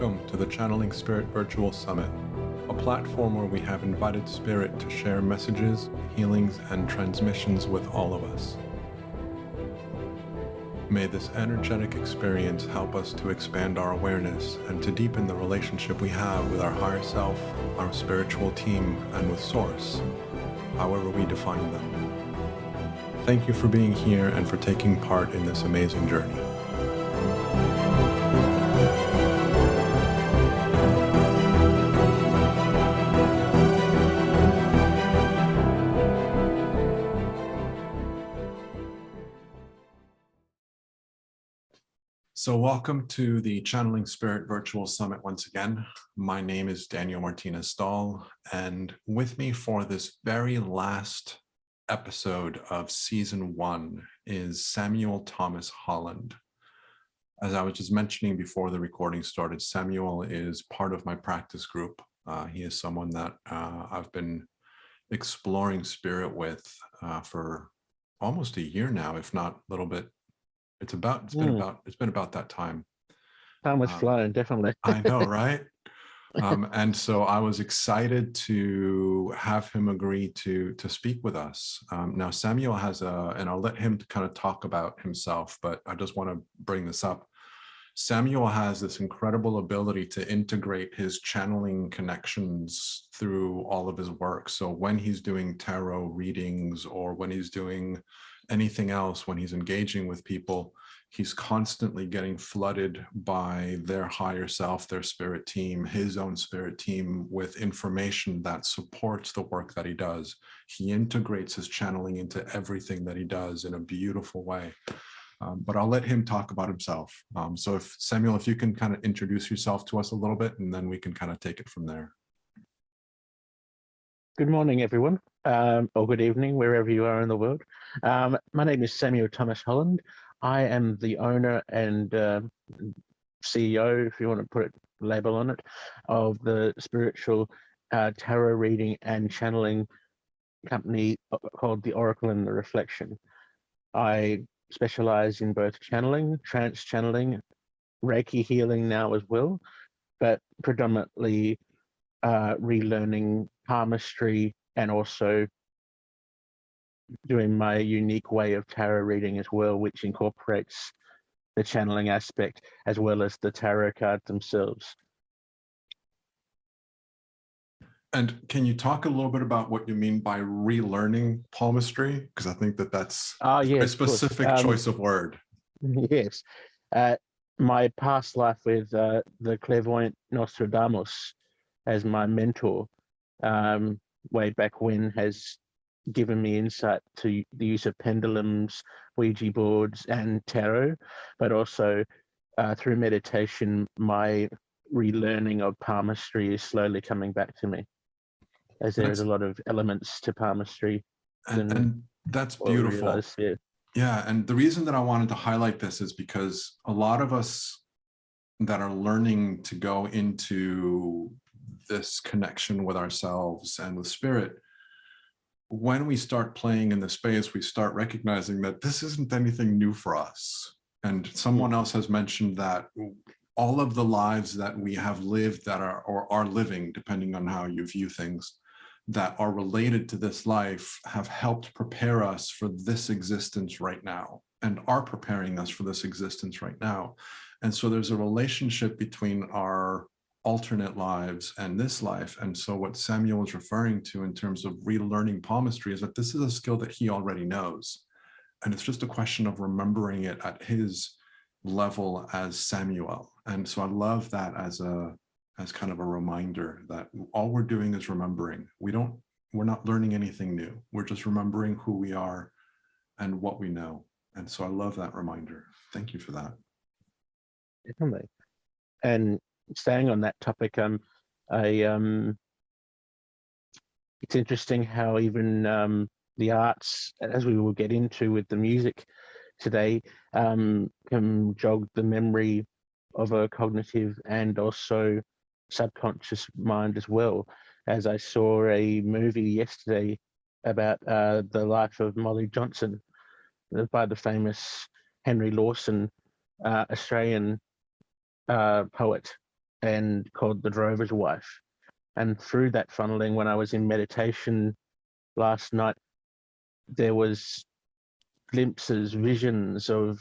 Welcome to the Channeling Spirit Virtual Summit, a platform where we have invited Spirit to share messages, healings, and transmissions with all of us. May this energetic experience help us to expand our awareness and to deepen the relationship we have with our higher self, our spiritual team, and with Source, however we define them. Thank you for being here and for taking part in this amazing journey. So welcome to the Channeling Spirit Virtual Summit once again. My name is Daniel Martinez Stahl, and with me for this very last episode of Season 1 is Samuel Thomas-Holland. As I was just mentioning before the recording started, Samuel is part of my practice group. He is someone that I've been exploring spirit with for almost a year now, if not a little bit. It's been about that time. Time was flying, definitely. I know, right? And so I was excited to have him agree to speak with us. Now Samuel has and I'll let him kind of talk about himself, but I just want to bring this up. Samuel has this incredible ability to integrate his channeling connections through all of his work. So when he's doing tarot readings or when he's doing anything else, when he's engaging with people, he's constantly getting flooded by their higher self, their spirit team, his own spirit team, with information that supports the work that he does. He integrates his channeling into everything that he does in a beautiful way. But I'll let him talk about himself. So if Samuel, if you can kind of introduce yourself to us a little bit, and then we can kind of take it from there. Good morning, everyone, or good evening, wherever you are in the world. My name is Samuel Thomas-Holland. I am the owner and CEO, if you want to put a label on it, of the spiritual tarot reading and channeling company called The Oracle and the Reflection. I specialize in both channeling, trance channeling, Reiki healing now as well, but predominantly relearning palmistry and also doing my unique way of tarot reading as well, which incorporates the channeling aspect as well as the tarot cards themselves. And can you talk a little bit about what you mean by relearning palmistry? Because I think that that's a specific choice of word. Yes. My past life with the clairvoyant Nostradamus as my mentor way back when has given me insight to the use of pendulums, Ouija boards, and tarot, but also through meditation, my relearning of palmistry is slowly coming back to me, as there is a lot of elements to palmistry. And that's beautiful. Yeah, and the reason that I wanted to highlight this is because a lot of us that are learning to go into this connection with ourselves and with spirit, when we start playing in the space, we start recognizing that this isn't anything new for us. And someone else has mentioned that all of the lives that we have lived that are or are living, depending on how you view things, that are related to this life have helped prepare us for this existence right now and are preparing us for this existence right now. And so there's a relationship between our alternate lives and this life. And so what Samuel is referring to in terms of relearning palmistry is that this is a skill that he already knows. And it's just a question of remembering it at his level as Samuel. And so I love that as kind of a reminder that all we're doing is remembering. We're not learning anything new. We're just remembering who we are and what we know. And so I love that reminder. Thank you for that. Definitely. And staying on that topic, it's interesting how even the arts, as we will get into with the music today, can jog the memory of a cognitive and also subconscious mind as well. As I saw a movie yesterday about the life of Molly Johnson by the famous Henry Lawson, Australian poet and called The Drover's Wife. And through that funneling, when I was in meditation last night, there was glimpses, visions of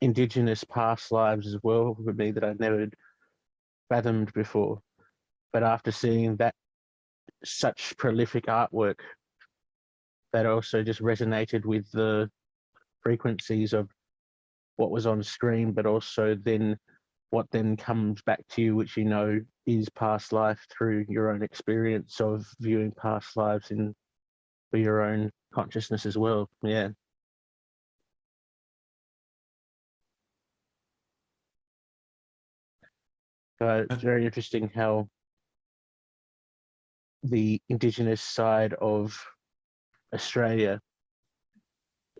Indigenous past lives as well for me that I'd never fathomed before. But after seeing that such prolific artwork, that also just resonated with the frequencies of what was on screen, but also then what then comes back to you, which you know is past life through your own experience of viewing past lives in for your own consciousness as well. Yeah. It's very interesting how the Indigenous side of Australia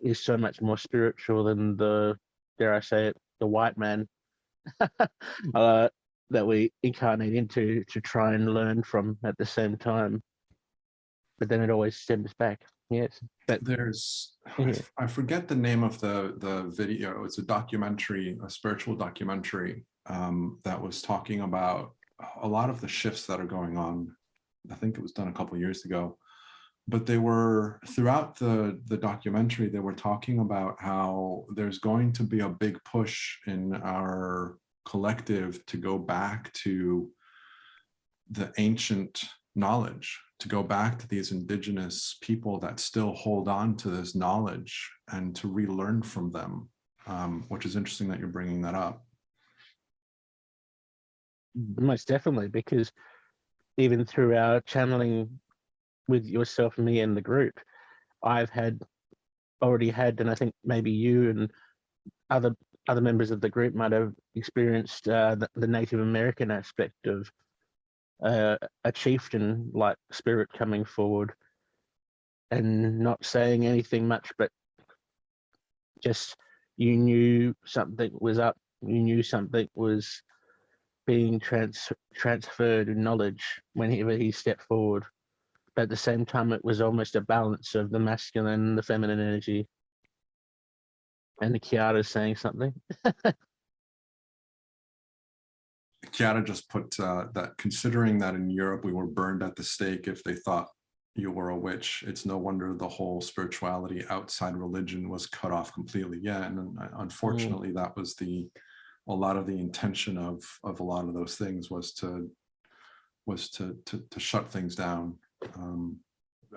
is so much more spiritual than the, dare I say it, the white man that we incarnate into to try and learn from at the same time. But then it always stems back. Yes. But there's, yeah. I forget the name of the video. It's a documentary, a spiritual documentary that was talking about a lot of the shifts that are going on. I think it was done a couple of years ago, but they were throughout the documentary, they were talking about how there's going to be a big push in our collective to go back to the ancient knowledge, to go back to these indigenous people that still hold on to this knowledge and to relearn from them, which is interesting that you're bringing that up. Most definitely, because even through our channeling with yourself and me and the group, I've already had, and I think maybe you and other members of the group might have experienced the Native American aspect of a chieftain like spirit coming forward and not saying anything much, but just you knew something was up, you knew something was being transferred in knowledge whenever he stepped forward. But at the same time, it was almost a balance of the masculine and the feminine energy. And the Kiara saying something. Kiara just put that considering that in Europe we were burned at the stake if they thought you were a witch, it's no wonder the whole spirituality outside religion was cut off completely. Yeah, and unfortunately that was a lot of the intention of a lot of those things was to shut things down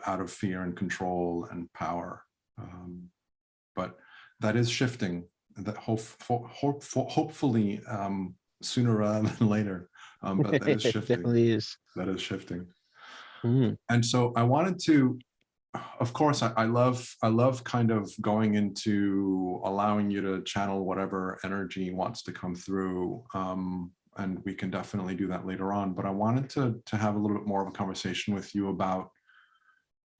out of fear and control and power. But that is shifting. That hopefully sooner rather than later. But that is shifting. It definitely is. That is shifting. Mm. And so I wanted to, of course, I love kind of going into allowing you to channel whatever energy wants to come through. And we can definitely do that later on. But I wanted to have a little bit more of a conversation with you about,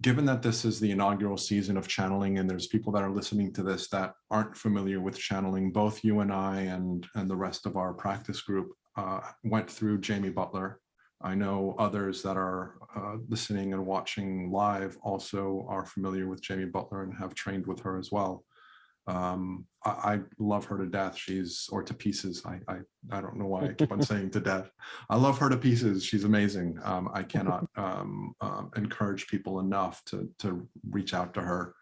given that this is the inaugural season of channeling, and there's people that are listening to this that aren't familiar with channeling, both you and I and the rest of our practice group went through Jamie Butler. I know others that are listening and watching live also are familiar with Jamie Butler and have trained with her as well. I love her to death. Or to pieces. I don't know why I keep on saying to death. I love her to pieces. She's amazing. I cannot encourage people enough to reach out to her.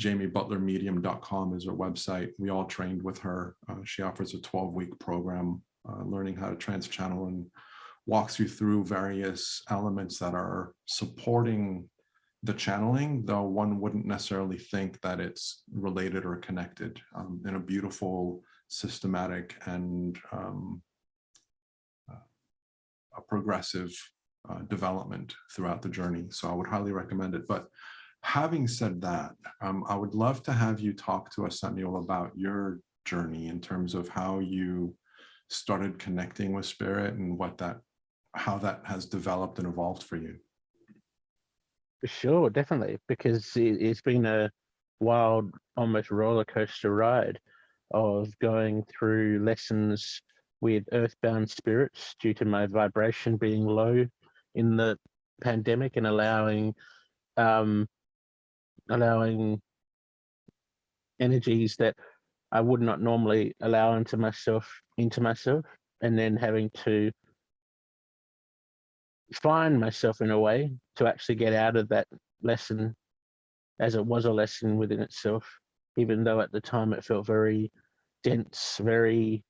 JamieButlerMedium.com is her website. We all trained with her. She offers a 12-week program learning how to trans-channel and walks you through various elements that are supporting the channeling, though one wouldn't necessarily think that it's related or connected, in a beautiful, systematic, and a progressive development throughout the journey. So I would highly recommend it. But having said that, I would love to have you talk to us, Samuel, about your journey in terms of how you started connecting with spirit and how that has developed and evolved for you. Sure, definitely, because it's been a wild, almost roller coaster ride of going through lessons with earthbound spirits due to my vibration being low in the pandemic, and allowing energies that I would not normally allow into myself. and then having to find myself in a way to actually get out of that lesson, as it was a lesson within itself, even though at the time it felt very dense, very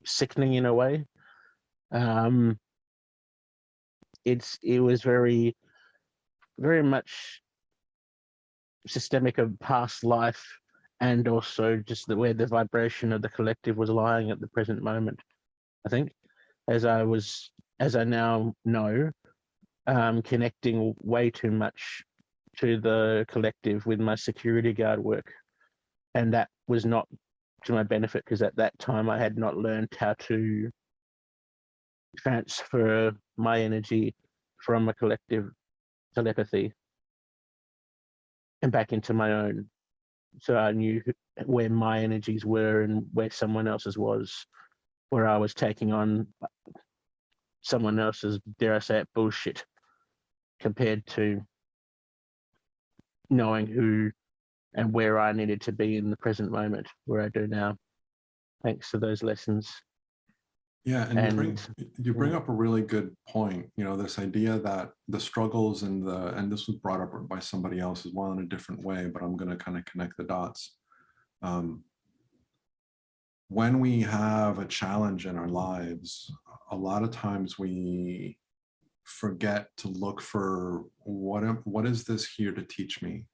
sickening in a way. It was very much systemic of past life, and also just where the vibration of the collective was lying at the present moment. I think, as I now know, connecting way too much to the collective with my security guard work, and that was not to my benefit, because at that time I had not learned how to transfer my energy from a collective telepathy and back into my own. So I knew where my energies were and where someone else's was, where I was taking on someone else's, dare I say it, bullshit, compared to knowing who and where I needed to be in the present moment, where I do now, thanks to those lessons. Yeah, and you bring up a really good point. You know, this idea that the struggles and this was brought up by somebody else as well in a different way, but I'm going to kind of connect the dots. When we have a challenge in our lives, a lot of times we forget to look for what is this here to teach me?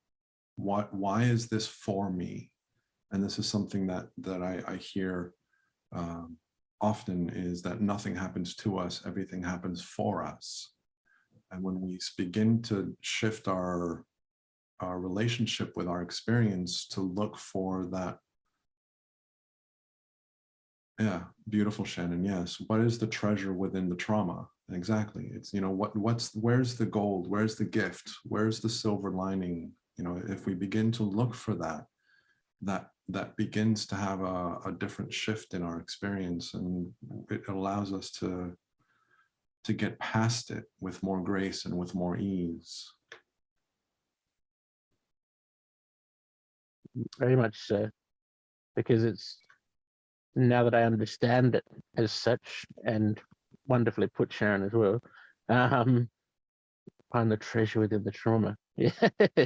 Why is this for me? And this is something that I hear often, is that nothing happens to us, everything happens for us. And when we begin to shift our relationship with our experience to look for that, yeah, beautiful, Shannon, yes, what is the treasure within the trauma? Exactly. It's, you know, where's the gold, where's the gift, where's the silver lining? You know, if we begin to look for that begins to have a different shift in our experience, and it allows us to get past it with more grace and with more ease. Very much so, because it's, now that I understand it as such, and wonderfully put, Sharon, as well, find the treasure within the trauma. Yeah,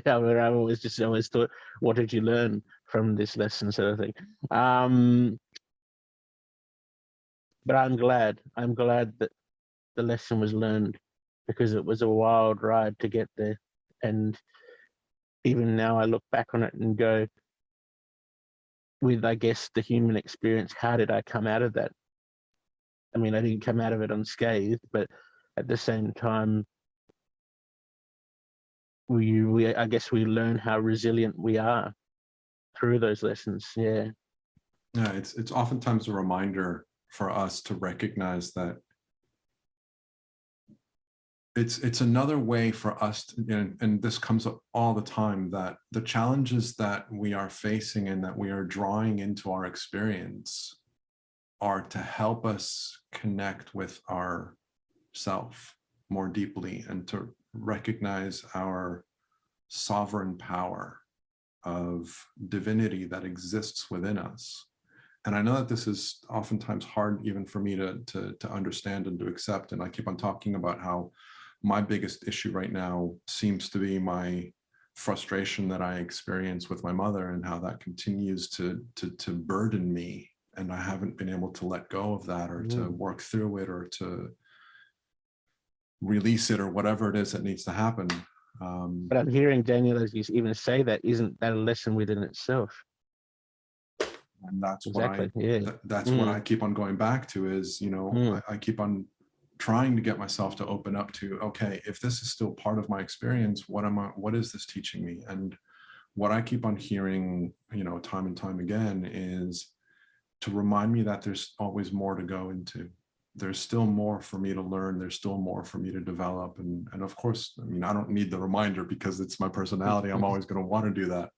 I mean, I always thought, what did you learn from this lesson, sort of thing. But I'm glad that the lesson was learned, because it was a wild ride to get there. And even now I look back on it and go, with, I guess, the human experience, how did I come out of that? I mean, I didn't come out of it unscathed, but at the same time, I guess we learn how resilient we are through those lessons. Yeah. Yeah, it's oftentimes a reminder for us to recognize that it's another way for us to, and this comes up all the time, that the challenges that we are facing and that we are drawing into our experience are to help us connect with our self more deeply, and to recognize our sovereign power of divinity that exists within us. And I know that this is oftentimes hard even for me to understand and to accept. And I keep on talking about how my biggest issue right now seems to be my frustration that I experience with my mother, and how that continues to burden me. And I haven't been able to let go of that, or to work through it, or to release it, or whatever it is that needs to happen. But I'm hearing, Daniel, as you even say that, isn't that a lesson within itself? And that's exactly. What I keep on going back to, is, you know, I keep on trying to get myself to open up to, okay, if this is still part of my experience, what is this teaching me? And what I keep on hearing, you know, time and time again, is to remind me that there's always more to go into. There's still more for me to learn. There's still more for me to develop. And of course, I mean, I don't need the reminder, because it's my personality. I'm always going to want to do that.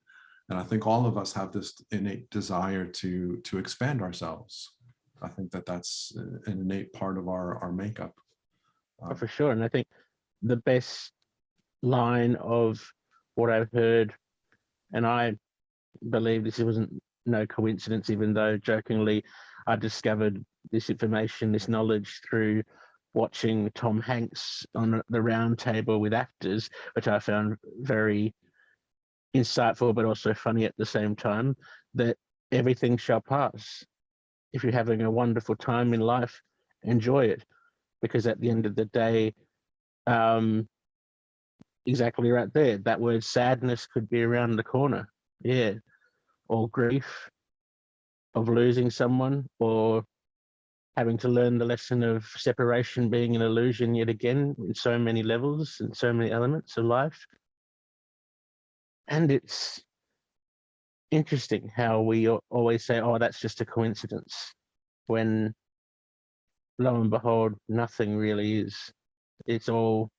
And I think all of us have this innate desire to expand ourselves. I think that that's an innate part of our makeup. For sure. And I think the best line of what I've heard, and I believe this wasn't no coincidence, even though jokingly I discovered this information, this knowledge through watching Tom Hanks on the round table with actors, which I found very insightful, but also funny at the same time, that everything shall pass. If you're having a wonderful time in life, enjoy it, because at the end of the day, exactly right there, that word sadness could be around the corner. Yeah. Or grief of losing someone, or having to learn the lesson of separation being an illusion yet again in so many levels and so many elements of life. And it's interesting how we always say, oh, that's just a coincidence, when lo and behold, nothing really is. It's all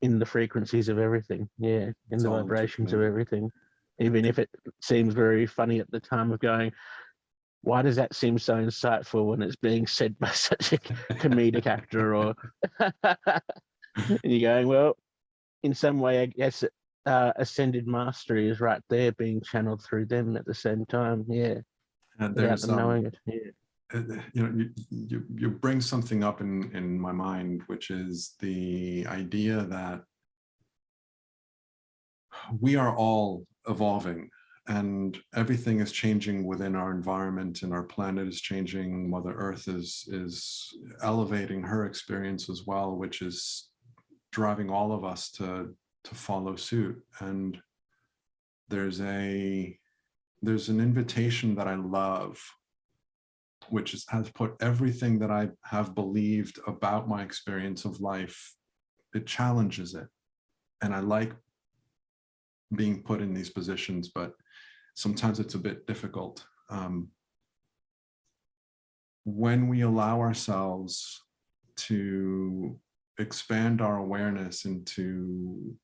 in the frequencies of everything. Yeah, in the vibrations of everything. Even if it seems very funny at the time of going, why does that seem so insightful when it's being said by such a comedic actor? Or and you're going, well, in some way, I guess ascended mastery is right there being channeled through them at the same time. Yeah, and without them knowing it. Yeah. You know, you bring something up in my mind, which is the idea that we are all evolving, and everything is changing within our environment, and our planet is changing. Mother Earth is elevating her experience as well, which is driving all of us to follow suit. And there's an invitation that I love, which has put everything that I have believed about my experience of life, it challenges it. And I like being put in these positions, but sometimes it's a bit difficult. When we allow ourselves to expand our awareness into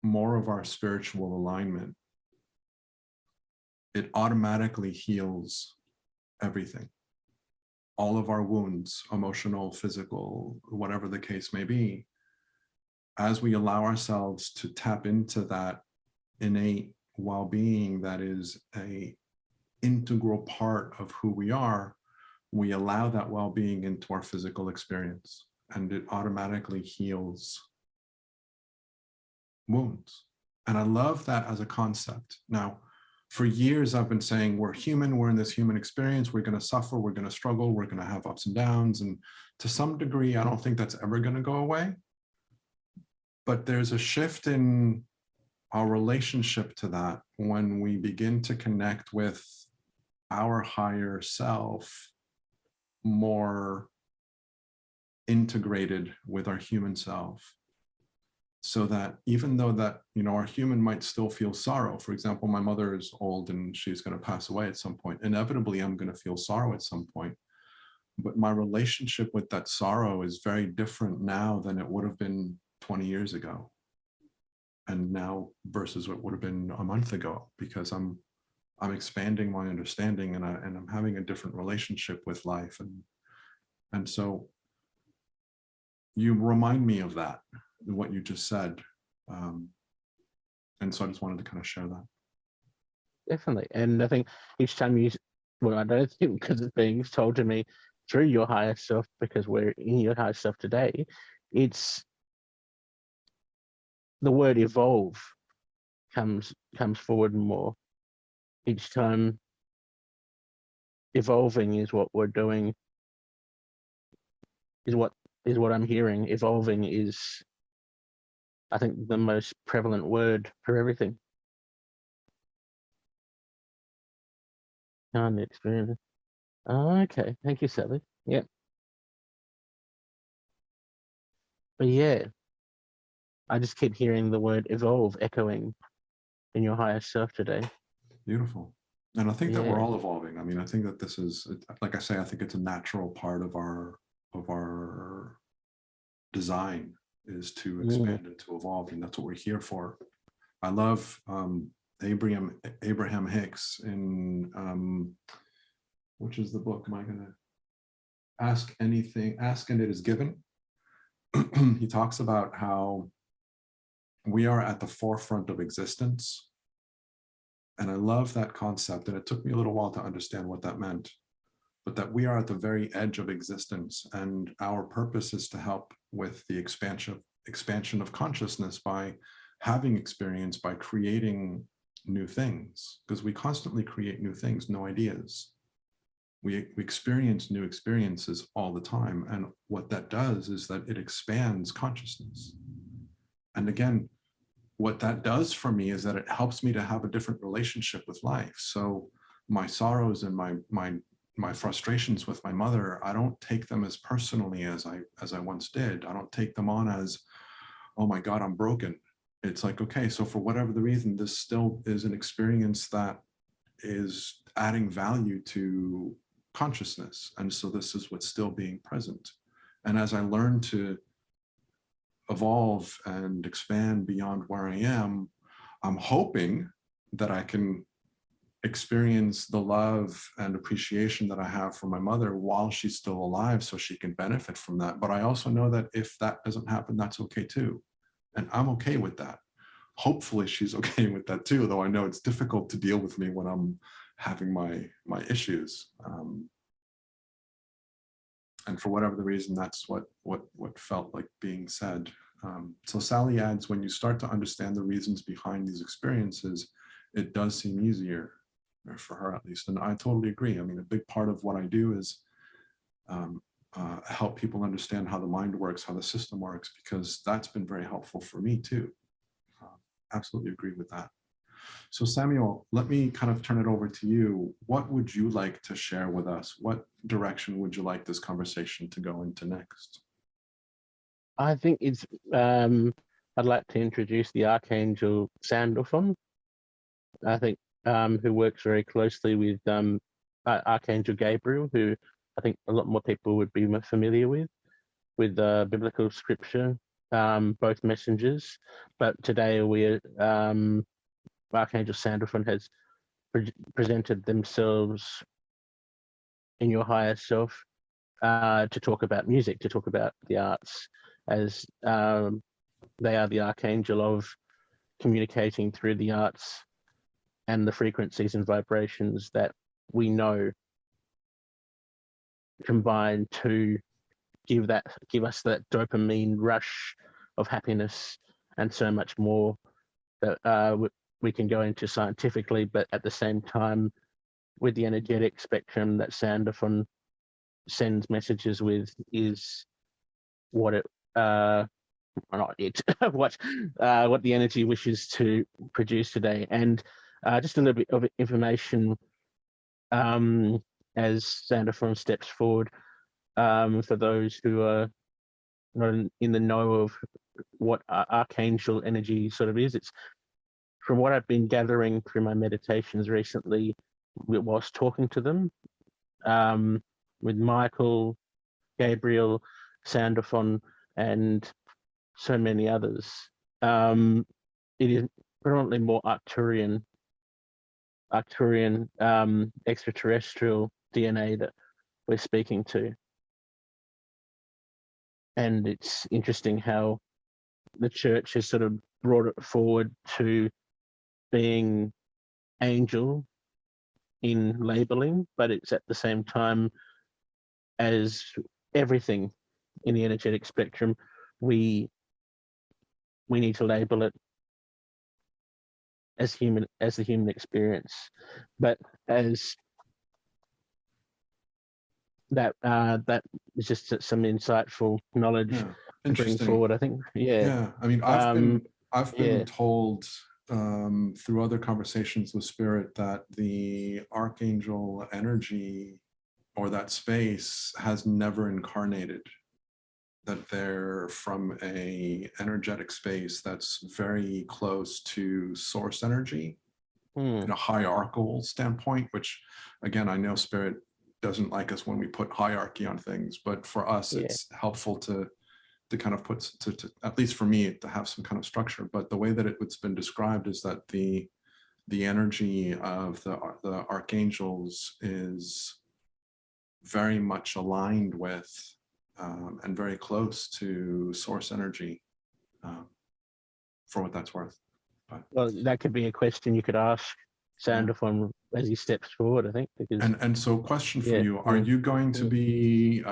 more of our spiritual alignment, it automatically heals everything. All of our wounds, emotional, physical, whatever the case may be, as we allow ourselves to tap into that innate well-being that is an integral part of who we are, we allow that well-being into our physical experience, and it automatically heals wounds. And I love that as a concept. Now, for years, I've been saying we're human, we're in this human experience, we're going to suffer, we're going to struggle, we're going to have ups and downs. And to some degree, I don't think that's ever going to go away. But there's a shift in our relationship to that when we begin to connect with our higher self more integrated with our human self. So that even though that, you know, our human might still feel sorrow. For example, my mother is old and she's going to pass away at some point. Inevitably, I'm going to feel sorrow at some point. But my relationship with that sorrow is very different now than it would have been 20 years ago. And now versus what would have been a month ago, because I'm expanding my understanding, and I'm having a different relationship with life. And so you remind me of that, what you just said. And so I just wanted to kind of share that. Definitely. And I think each time well, I don't think because it's being told to me through your higher self, because we're in your higher self today, it's the word evolve comes forward more each time. Evolving is what we're doing, is what I'm hearing. Evolving is, I think, the most prevalent word for everything. Experience. Oh, okay, thank you, Sally. Yeah. But yeah, I just keep hearing the word evolve echoing in your higher self today. Beautiful. And I think that we're all evolving. I mean, I think that this is, like I say, I think it's a natural part of our design, is to expand and to evolve, and that's what we're here for. I love Abraham Hicks in which is the book? Am I gonna ask anything? Ask and it is given. He talks about how we are at the forefront of existence. And I love that concept. And it took me a little while to understand what that meant. but that we are at the very edge of existence, and our purpose is to help with the expansion of consciousness by having experience, by creating new things, because we constantly create new things, new ideas. We experience new experiences all the time, and what that does is that it expands consciousness. And again, what that does for me is that it helps me to have a different relationship with life. So my sorrows and my frustrations with my mother, I don't take them as personally as I once did. I don't take them on as, oh my God, I'm broken. It's like, okay, so for whatever the reason, this still is an experience that is adding value to consciousness. And so this is what's still being present. And as I learn to evolve and expand beyond where I am, I'm hoping that I can experience the love and appreciation that I have for my mother while she's still alive, so she can benefit from that. But I also know that if that doesn't happen, that's okay too. And I'm okay with that. Hopefully she's okay with that too, though I know it's difficult to deal with me when I'm having my issues. And for whatever the reason, that's what felt like being said. So Sally adds, when you start to understand the reasons behind these experiences, it does seem easier, or for her at least. And I totally agree. I mean, a big part of what I do is help people understand how the mind works, how the system works, because that's been very helpful for me too. Absolutely agree with that. So Samuel, let me kind of turn it over to you. What would you like to share with us? What direction would you like this conversation to go into next? I think it's, I'd like to introduce the Archangel Sandalphon, I think, who works very closely with Archangel Gabriel, who I think a lot more people would be familiar with biblical scripture, both messengers. But today Archangel Sandalphon has presented themselves in your higher self to talk about music, to talk about the arts, as they are the archangel of communicating through the arts and the frequencies and vibrations that we know combine to give us that dopamine rush of happiness and so much more that we can go into scientifically, but at the same time, with the energetic spectrum that Sandalphon sends messages with, is what it not it what the energy wishes to produce today. And just a little bit of information as Sandalphon steps forward, for those who are not in the know of what archangel energy sort of is. It's, from what I've been gathering through my meditations recently whilst talking to them, with Michael, Gabriel, Sandalphon, and so many others, it is predominantly more Arcturian extraterrestrial DNA that we're speaking to. And it's interesting how the church has sort of brought it forward to being angel in labeling, but it's at the same time as everything in the energetic spectrum, we need to label it as the human experience. But as that is just some insightful knowledge to bring forward, I think. Yeah, I mean, I've been told through other conversations with spirit that the archangel energy or that space has never incarnated, that they're from a energetic space that's very close to source energy in a hierarchical standpoint, which again, I know spirit doesn't like us when we put hierarchy on things, but for us, it's helpful to kind of put, to at least for me, to have some kind of structure. But the way that it's been described is that the energy of the archangels is very much aligned with and very close to source energy, for what that's worth. But, well, that could be a question you could ask Sandalphon as he steps forward, I think. Because and so question for you, are you going to be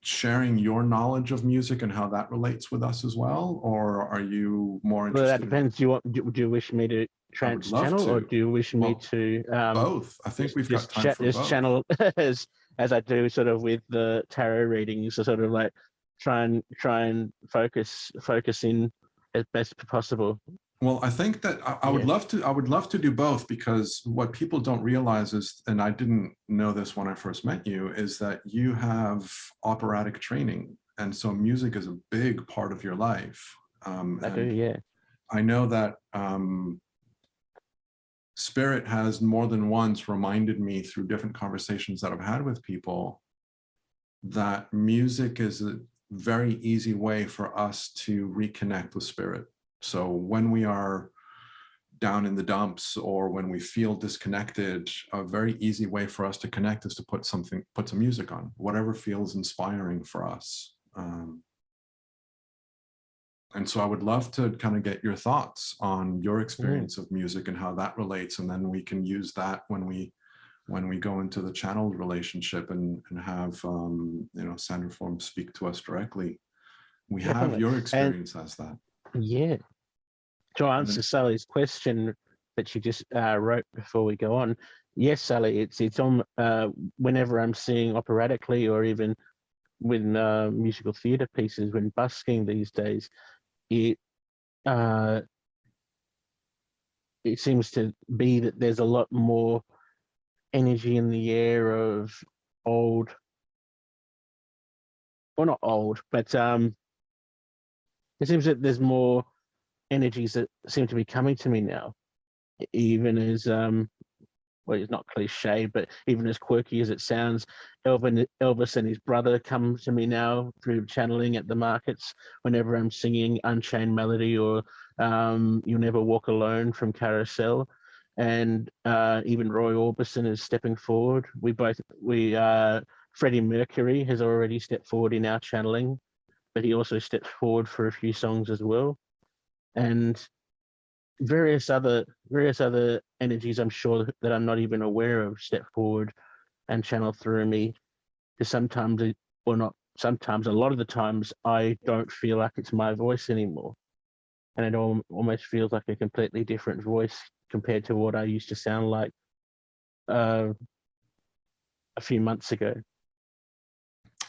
sharing your knowledge of music and how that relates with us as well, or are you more interested? Well, that depends. Do you wish me to channel, or do you wish me to both? I think we've got time for both. Channel as I do sort of with the tarot readings, so sort of like try and focus in as best possible. Well, I think that I would love to do both, because what people don't realize is, and I didn't know this when I first met you, is that you have operatic training. And so music is a big part of your life. I do, yeah. I know that Spirit has more than once reminded me through different conversations that I've had with people that music is a very easy way for us to reconnect with Spirit. So when we are down in the dumps or when we feel disconnected, a very easy way for us to connect is to put some music on, whatever feels inspiring for us. And so I would love to kind of get your thoughts on your experience of music and how that relates. And then we can use that when we go into the channeled relationship and have, Sandra Form speak to us directly. We have your experience as that. Yeah. To answer Sally's question that she just wrote before we go on, yes, Sally, it's on whenever I'm seeing operatically or even with musical theatre pieces, when busking these days, it seems to be that there's a lot more energy in the air of old, well, not old, but it seems that there's more energies that seem to be coming to me now, even as well, it's not cliche, but even as quirky as it sounds, Elvis and his brother come to me now through channeling at the markets whenever I'm singing Unchained Melody or You'll Never Walk Alone from Carousel. And even Roy Orbison is stepping forward. Freddie Mercury has already stepped forward in our channeling, but he also steps forward for a few songs as well. And various other energies, I'm sure, that I'm not even aware of, step forward and channel through me. Because sometimes, a lot of the times, I don't feel like it's my voice anymore, and it almost feels like a completely different voice compared to what I used to sound like a few months ago.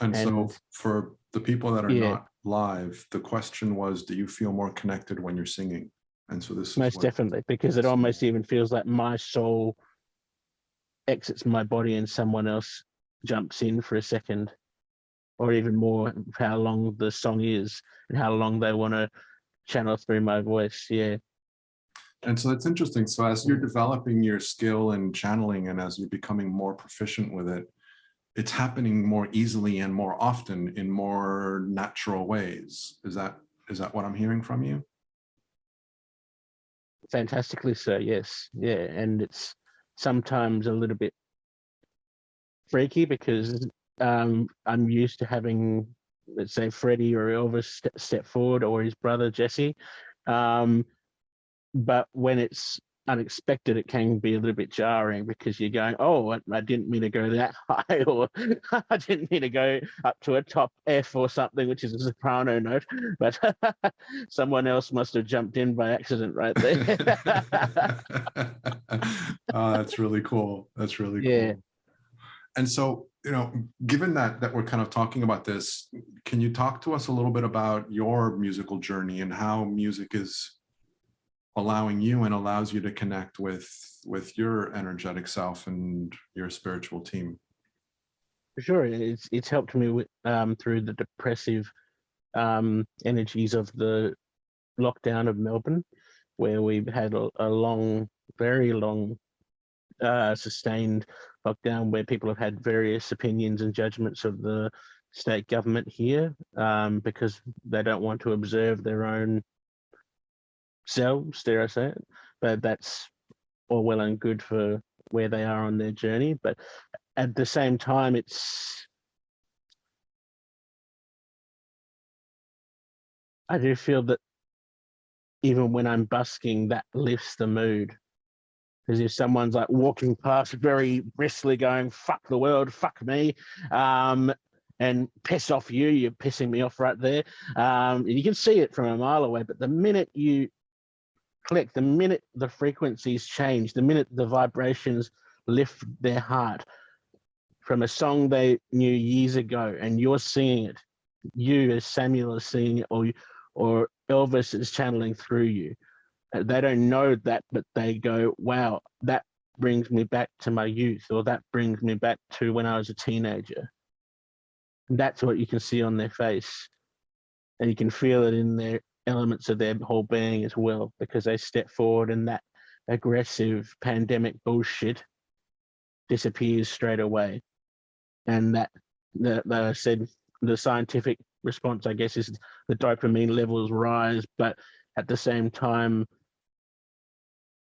And so for the people that are not live, the question was, do you feel more connected when you're singing? And so this is most definitely, because it almost even feels like my soul exits my body and someone else jumps in for a second, or even more, how long the song is and how long they want to channel through my voice. Yeah. And so it's interesting. So as you're developing your skill in channeling and as you're becoming more proficient with it, it's happening more easily and more often in more natural ways. Is that what I'm hearing from you? Fantastically so, yes. Yeah. And it's sometimes a little bit freaky because I'm used to having, let's say, Freddie or Elvis step forward, or his brother Jesse. But when it's unexpected, it can be a little bit jarring because you're going, oh, I didn't mean to go that high, or I didn't mean to go up to a top F or something, which is a soprano note, but someone else must have jumped in by accident right there. Oh, that's really cool. That's really cool. And so, given that we're kind of talking about this, can you talk to us a little bit about your musical journey and how music is allowing you and allows you to connect with your energetic self and your spiritual team? For sure, it's helped me with through the depressive energies of the lockdown of Melbourne, where we've had a long, very long, sustained lockdown, where people have had various opinions and judgments of the state government here, because they don't want to observe their own selves, dare I say it. But that's all well and good for where they are on their journey. But at the same time, I do feel that even when I'm busking, that lifts the mood. as if someone's like walking past very briskly going, fuck the world, fuck me, and piss off you, you're pissing me off right there. You can see it from a mile away, but the minute you click, the minute the frequencies change, the minute the vibrations lift their heart from a song they knew years ago, and you're seeing it, you as Samuel is seeing it, or Elvis is channeling through you. They don't know that, but they go, wow, that brings me back to my youth, or that brings me back to when I was a teenager. And that's what you can see on their face. And you can feel it in their elements of their whole being as well, because they step forward and that aggressive pandemic bullshit disappears straight away. And that, I said, the scientific response, I guess, is the dopamine levels rise, but at the same time,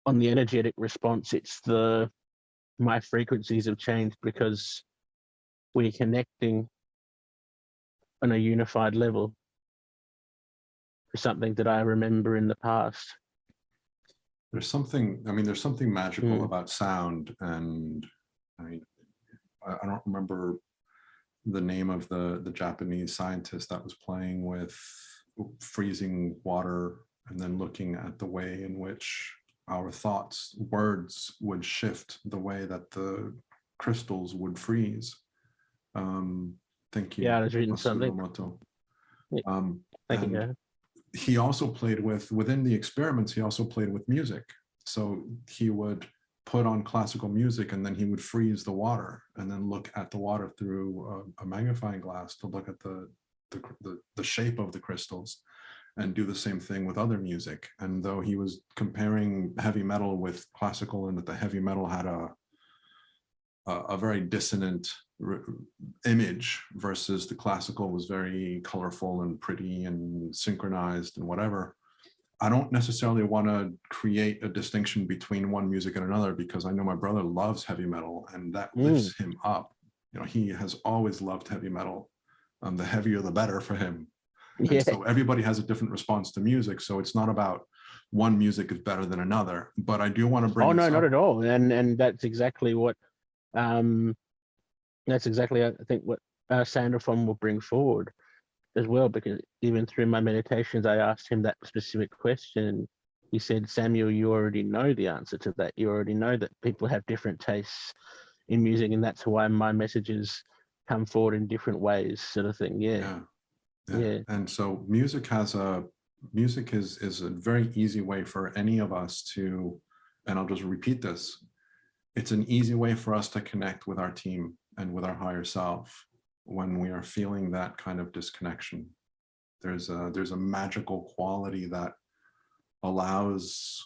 on the energetic response, it's my frequencies have changed because we're connecting on a unified level for something that I remember in the past. There's something magical about sound. And I mean, I don't remember the name of the Japanese scientist that was playing with freezing water and then looking at the way in which our thoughts, words would shift the way that the crystals would freeze. Thank you. Yeah, I was reading something. Thank you. He also played within the experiments, he also played with music. So he would put on classical music and then he would freeze the water and then look at the water through a magnifying glass to look at the shape of the crystals, and do the same thing with other music. And though he was comparing heavy metal with classical, and that the heavy metal had a very dissonant image versus the classical was very colorful and pretty and synchronized and whatever, I don't necessarily want to create a distinction between one music and another, because I know my brother loves heavy metal and that lifts him up. You know, he has always loved heavy metal. The heavier the better for him. And so everybody has a different response to music. So it's not about one music is better than another, but I do want to bring not at all. And that's exactly what, I think what Sandra will bring forward as well, because even through my meditations, I asked him that specific question. He said, Samuel, you already know the answer to that. You already know that people have different tastes in music, and that's why my messages come forward in different ways, sort of thing. Yeah. And so music is a very easy way for any of us to, and I'll just repeat this, it's an easy way for us to connect with our team and with our higher self when we are feeling that kind of disconnection. There's a magical quality that allows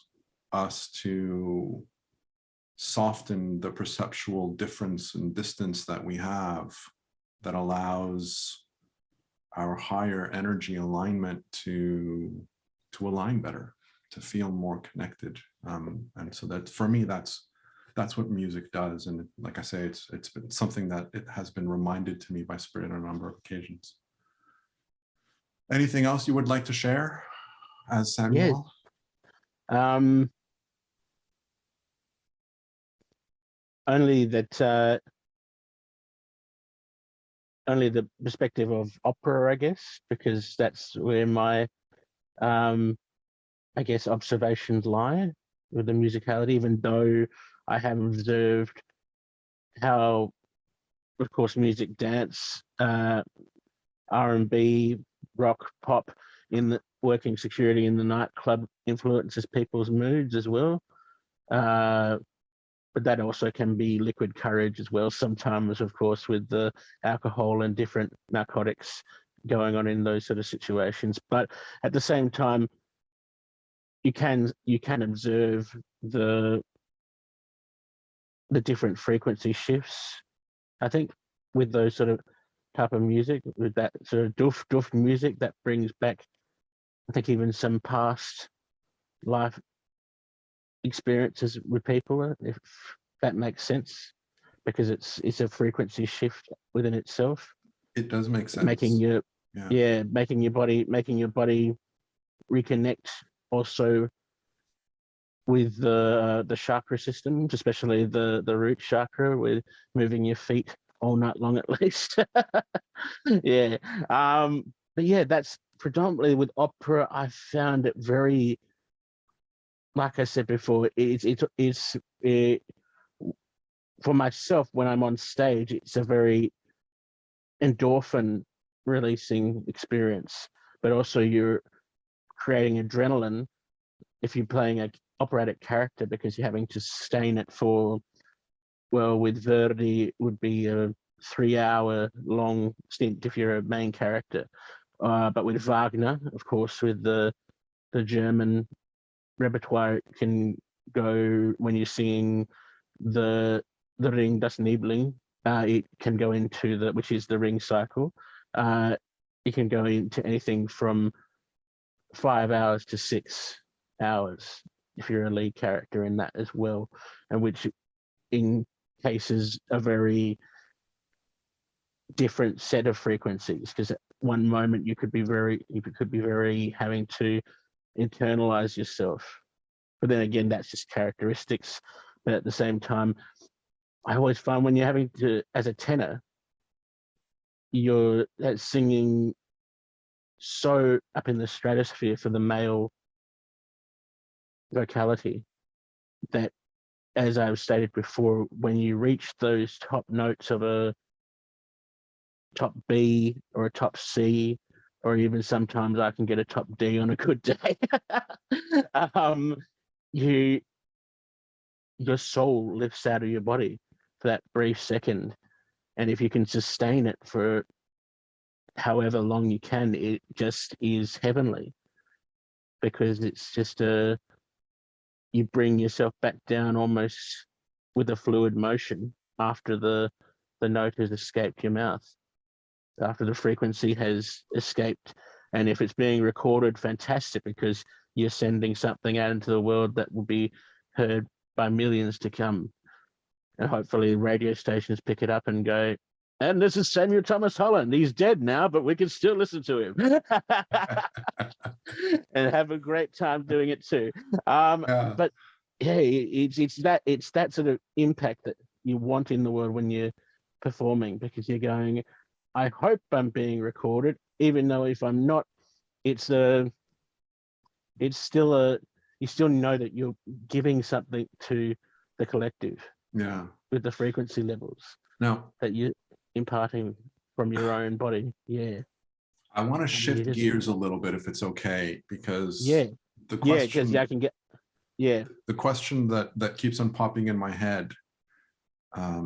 us to soften the perceptual difference and distance that we have, that allows our higher energy alignment to align better, to feel more connected. And so that, for me, that's what music does. And like I say, it's been something that it has been reminded to me by Spirit on a number of occasions. Anything else you would like to share as Samuel? Yes. Only that only the perspective of opera, I guess, because that's where my I guess observations lie with the musicality, even though I have observed how, of course, music, dance, R&B, rock, pop in the working security in the nightclub influences people's moods as well. But that also can be liquid courage as well sometimes, of course, with the alcohol and different narcotics going on in those sort of situations. But at the same time, you can observe the different frequency shifts, I think, with those sort of type of music, with that sort of doof music that brings back, I think, even some past life experiences with people, if that makes sense, because it's a frequency shift within itself. It does make sense. Making your body reconnect also with the chakra systems, especially the root chakra, with moving your feet all night long at least. Yeah. But yeah, that's predominantly with opera. I found it very, like I said before, it's for myself when I'm on stage, it's a very endorphin releasing experience, but also you're creating adrenaline if you're playing a operatic character, because you're having to sustain it for, well, with Verdi it would be a 3-hour long stint if you're a main character, but with Wagner, of course, with the German repertoire, it can go, when you're singing the Ring das Niebling, it can go into the, which is the ring cycle. It can go into anything from 5 hours to 6 hours if you're a lead character in that as well, and which in cases a very different set of frequencies, because at one moment you could be very having to internalize yourself, but then again that's just characteristics. But at the same time, I always find when you're having to, as a tenor, you're singing so up in the stratosphere for the male vocality that, as I've stated before, when you reach those top notes of a top B or a top C, or even sometimes I can get a top D on a good day, you your soul lifts out of your body for that brief second, and if you can sustain it for however long you can, it just is heavenly, because it's just you bring yourself back down almost with a fluid motion after the note has escaped your mouth, after the frequency has escaped. And if it's being recorded, fantastic, because you're sending something out into the world that will be heard by millions to come. And hopefully radio stations pick it up and go, and this is Samuel Thomas-Holland. He's dead now, but we can still listen to him. And have a great time doing it too. Yeah. But yeah, it's that sort of impact that you want in the world when you're performing, because you're going, I hope I'm being recorded, even though if I'm not, it's still you still know that you're giving something to the collective. Yeah. With the frequency levels Now that you're imparting from your own body. Yeah. I want to shift gears a little bit, if it's okay, because the question, I can get, the question that keeps on popping in my head. I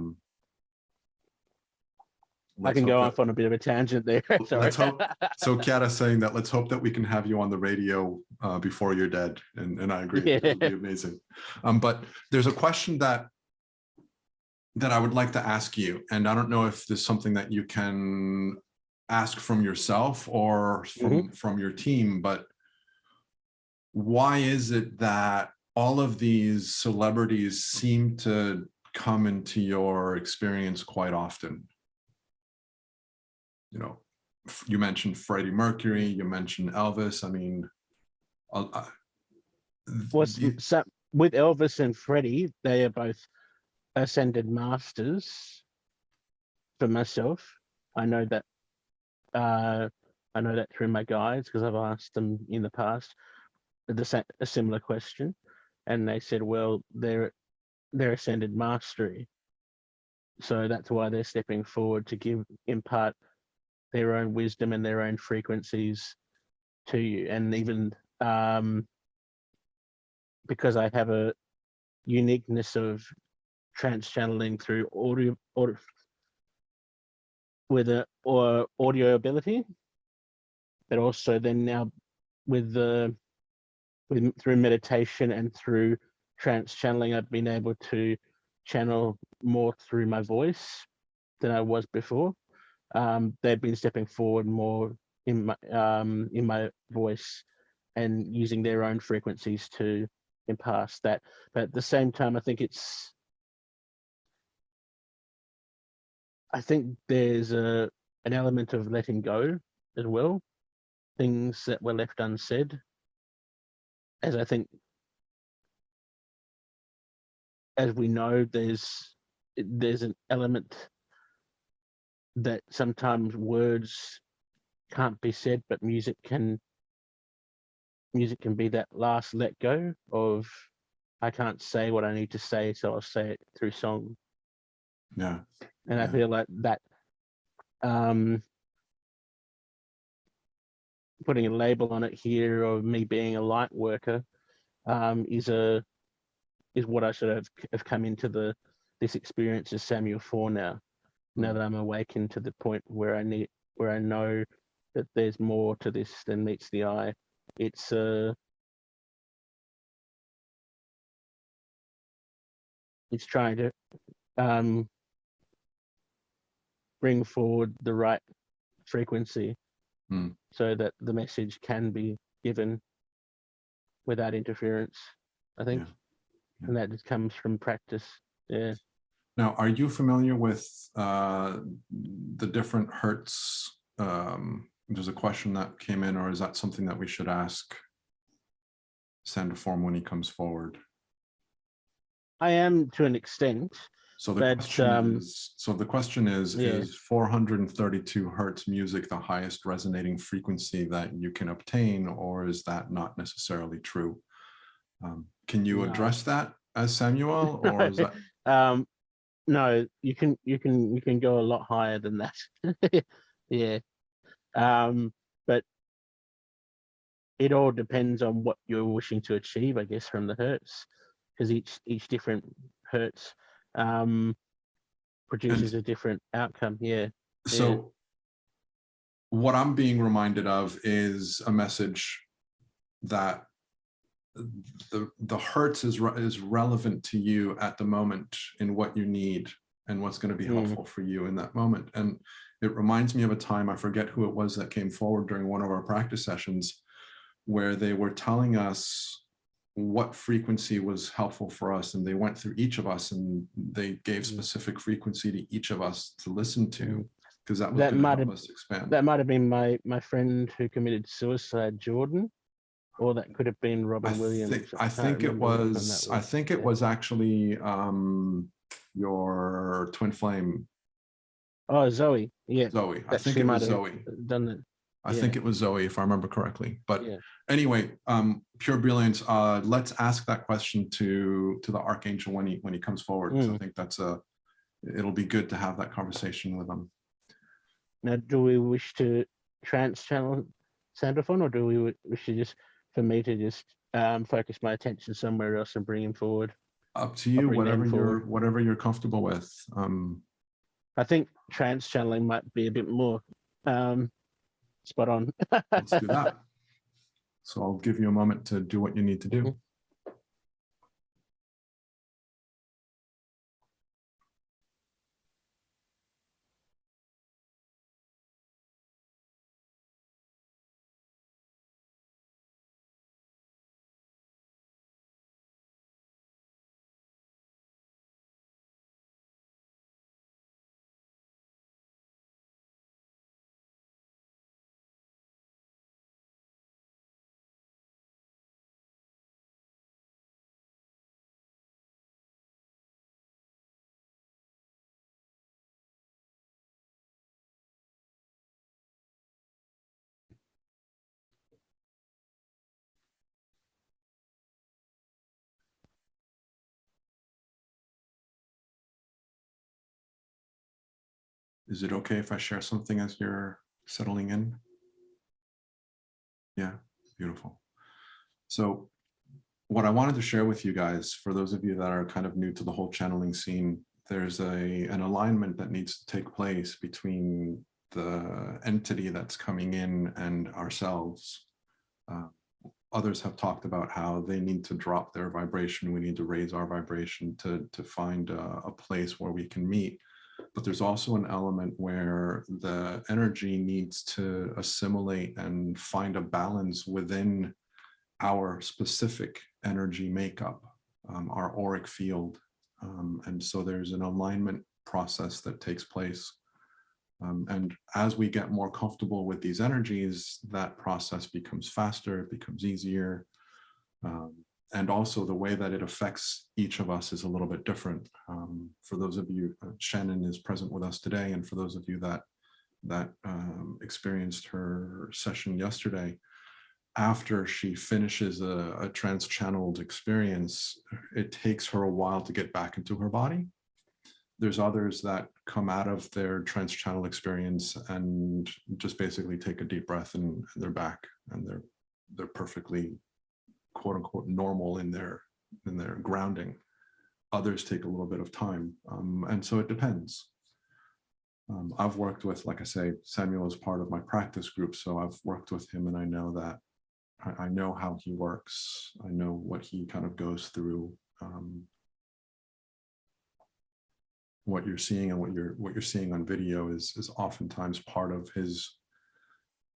can go off on a bit of a tangent there. Let's hope. So Kiara's saying that let's hope that we can have you on the radio before you're dead, and I agree. Yeah. It would be amazing. But there's a question that I would like to ask you, and I don't know if there's something that you can ask from yourself or from your team, but why is it that all of these celebrities seem to come into your experience quite often? You know, you mentioned Freddie Mercury, you mentioned Elvis. I mean, with Elvis and Freddie, they are both ascended masters. For myself, I know that through my guides, because I've asked them in the past a similar question, and they said, well, they're ascended mastery, so that's why they're stepping forward to impart their own wisdom and their own frequencies to you. And even because I have a uniqueness of trance channeling through audio with audio ability, but also then now through meditation and through trance channeling, I've been able to channel more through my voice than I was before. They've been stepping forward more in my voice and using their own frequencies to impart that. But at the same time, I think there's an element of letting go as well, things that were left unsaid, as I think as we know, there's an element that sometimes words can't be said, but music can be that last let go of, I can't say what I need to say, so I'll say it through song. Yeah. And I feel like that, putting a label on it here of me being a light worker, is what I sort of have come into this experience as Samuel for now. Now that I'm awakened to the point where I know that there's more to this than meets the eye. It's trying to bring forward the right frequency so that the message can be given without interference, I think. Yeah. And that just comes from practice. Yeah. Now, are you familiar with the different hertz? There's a question that came in, or is that something that we should ask Sandiform when he comes forward? I am, to an extent. So the question is, is 432 hertz music the highest resonating frequency that you can obtain, or is that not necessarily true? Can you address that as Samuel, or is that? No, you can go a lot higher than that. Yeah. But it all depends on what you're wishing to achieve, I guess, from the hertz, because each different hertz produces a different outcome. Yeah. So what I'm being reminded of is a message that the hertz is relevant to you at the moment in what you need and what's going to be helpful for you in that moment. And it reminds me of a time, I forget who it was that came forward during one of our practice sessions, where they were telling us what frequency was helpful for us. And they went through each of us and they gave specific frequency to each of us to listen to, because that was going to help us expand. That might have been my friend who committed suicide, Jordan. Or that could have been Robin Williams. I think it was actually your twin flame. Oh, Zoe. Yeah. Zoe. I think it was Zoe. Done it. I think it was Zoe, if I remember correctly. But anyway, pure brilliance. Let's ask that question to the Archangel when he comes forward. I think it'll be good to have that conversation with him. Now, do we wish to trans-channel Sandophone, or do we wish to just, for me to just focus my attention somewhere else and bring him forward? Up to you, whatever you're comfortable with. I think trans-channeling might be a bit more spot on. Let's do that. So I'll give you a moment to do what you need to do. Is it okay if I share something as you're settling in? Yeah, beautiful. So what I wanted to share with you guys, for those of you that are kind of new to the whole channeling scene, there's an alignment that needs to take place between the entity that's coming in and ourselves. Others have talked about how they need to drop their vibration. We need to raise our vibration to find a place where we can meet. But there's also an element where the energy needs to assimilate and find a balance within our specific energy makeup, our auric field. And so there's an alignment process that takes place. And as we get more comfortable with these energies, that process becomes faster, it becomes easier. and also the way that it affects each of us is a little bit different. For those of you, Shannon is present with us today, and for those of you that experienced her session yesterday, after she finishes a trans-channeled experience, it takes her a while to get back into her body. There's others that come out of their trans-channel experience and just basically take a deep breath and they're back, and they're perfectly, quote unquote, normal in their grounding. Others take a little bit of time, and so it depends. I've worked with, like I say, Samuel is part of my practice group, so I've worked with him, and I know that I know how he works. I know what he kind of goes through. What you're seeing and what you're seeing on video is oftentimes part of his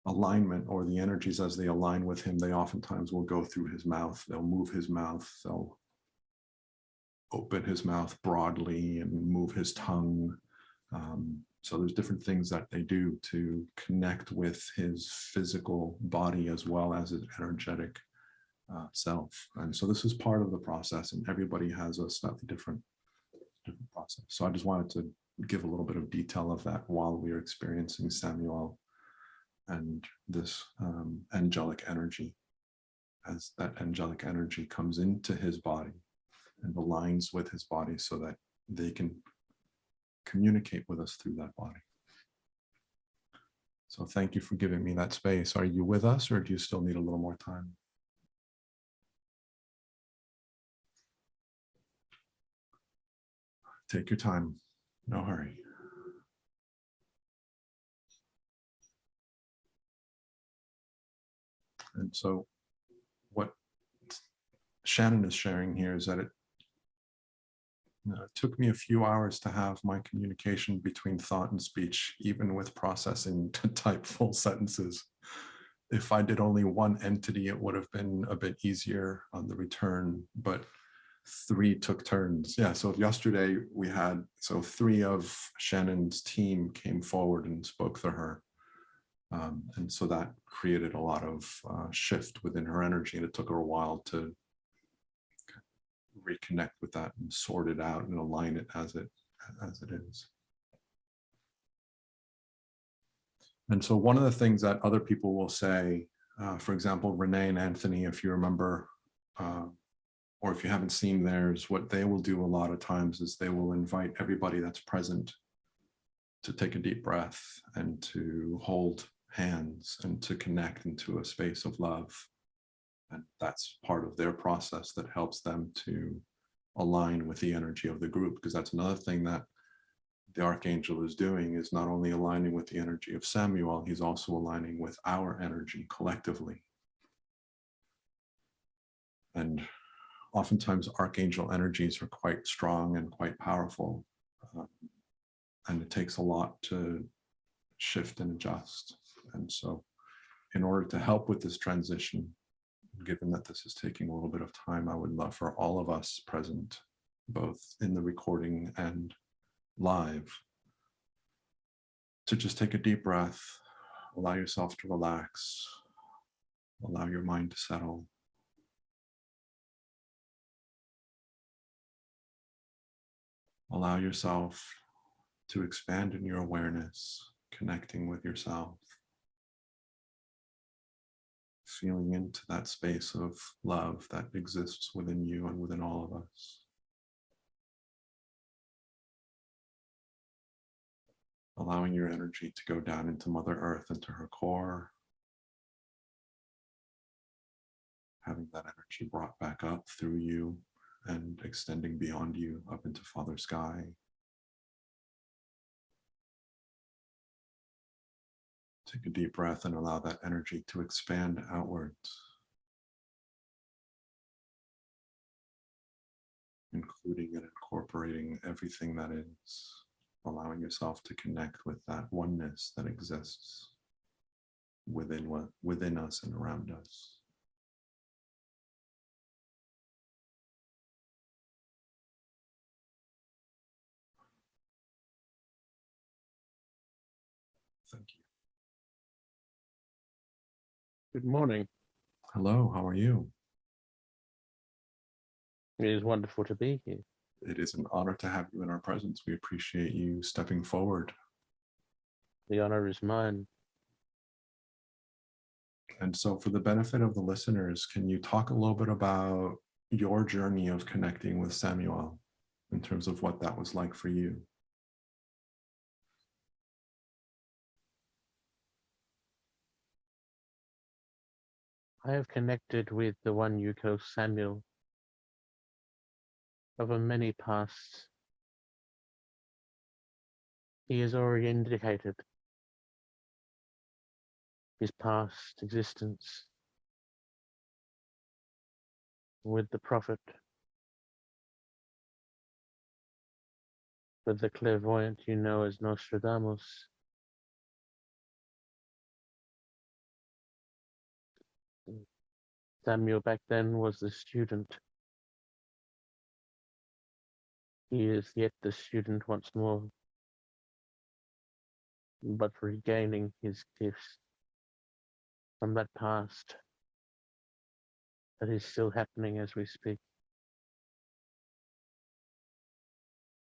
alignment, or the energies as they align with him. They oftentimes will go through his mouth. They'll move his mouth. They'll open his mouth broadly and move his tongue. So there's different things that they do to connect with his physical body as well as his energetic self. And so this is part of the process, and everybody has a slightly different process. So I just wanted to give a little bit of detail of that while we are experiencing Samuel and this angelic energy, as that angelic energy comes into his body and aligns with his body so that they can communicate with us through that body. So thank you for giving me that space. Are you with us, or do you still need a little more time? Take your time, no hurry. And so what Shannon is sharing here is that it took me a few hours to have my communication between thought and speech, even with processing, to type full sentences. If I did only one entity, it would have been a bit easier on the return, but 3 took turns. Yeah, so yesterday we had, 3 of Shannon's team came forward and spoke to her. And so that created a lot of shift within her energy, and it took her a while to reconnect with that and sort it out and align it as it is. And so one of the things that other people will say, for example, Renee and Anthony, if you remember, or if you haven't seen theirs, what they will do a lot of times is they will invite everybody that's present to take a deep breath and to hold hands and to connect into a space of love. And that's part of their process that helps them to align with the energy of the group, because that's another thing that the Archangel is doing, is not only aligning with the energy of Samuel, he's also aligning with our energy collectively. And oftentimes Archangel energies are quite strong and quite powerful. And it takes a lot to shift and adjust. And so in order to help with this transition, given that this is taking a little bit of time, I would love for all of us present, both in the recording and live, to just take a deep breath, allow yourself to relax, allow your mind to settle. Allow yourself to expand in your awareness, connecting with yourself, feeling into that space of love that exists within you and within all of us. Allowing your energy to go down into Mother Earth, into her core. Having that energy brought back up through you and extending beyond you up into Father Sky. Take a deep breath and allow that energy to expand outwards, including and incorporating everything that is, allowing yourself to connect with that oneness that exists within us and around us. Thank you. Good morning. Hello, how are you? It is wonderful to be here. It is an honor to have you in our presence. We appreciate you stepping forward. The honor is mine. And so for the benefit of the listeners, can you talk a little bit about your journey of connecting with Samuel in terms of what that was like for you? I have connected with the one you call Samuel over many pasts. He has already indicated his past existence with the prophet, with the clairvoyant you know as Nostradamus. Samuel back then was the student. He is yet the student once more, but regaining his gifts from that past that is still happening as we speak.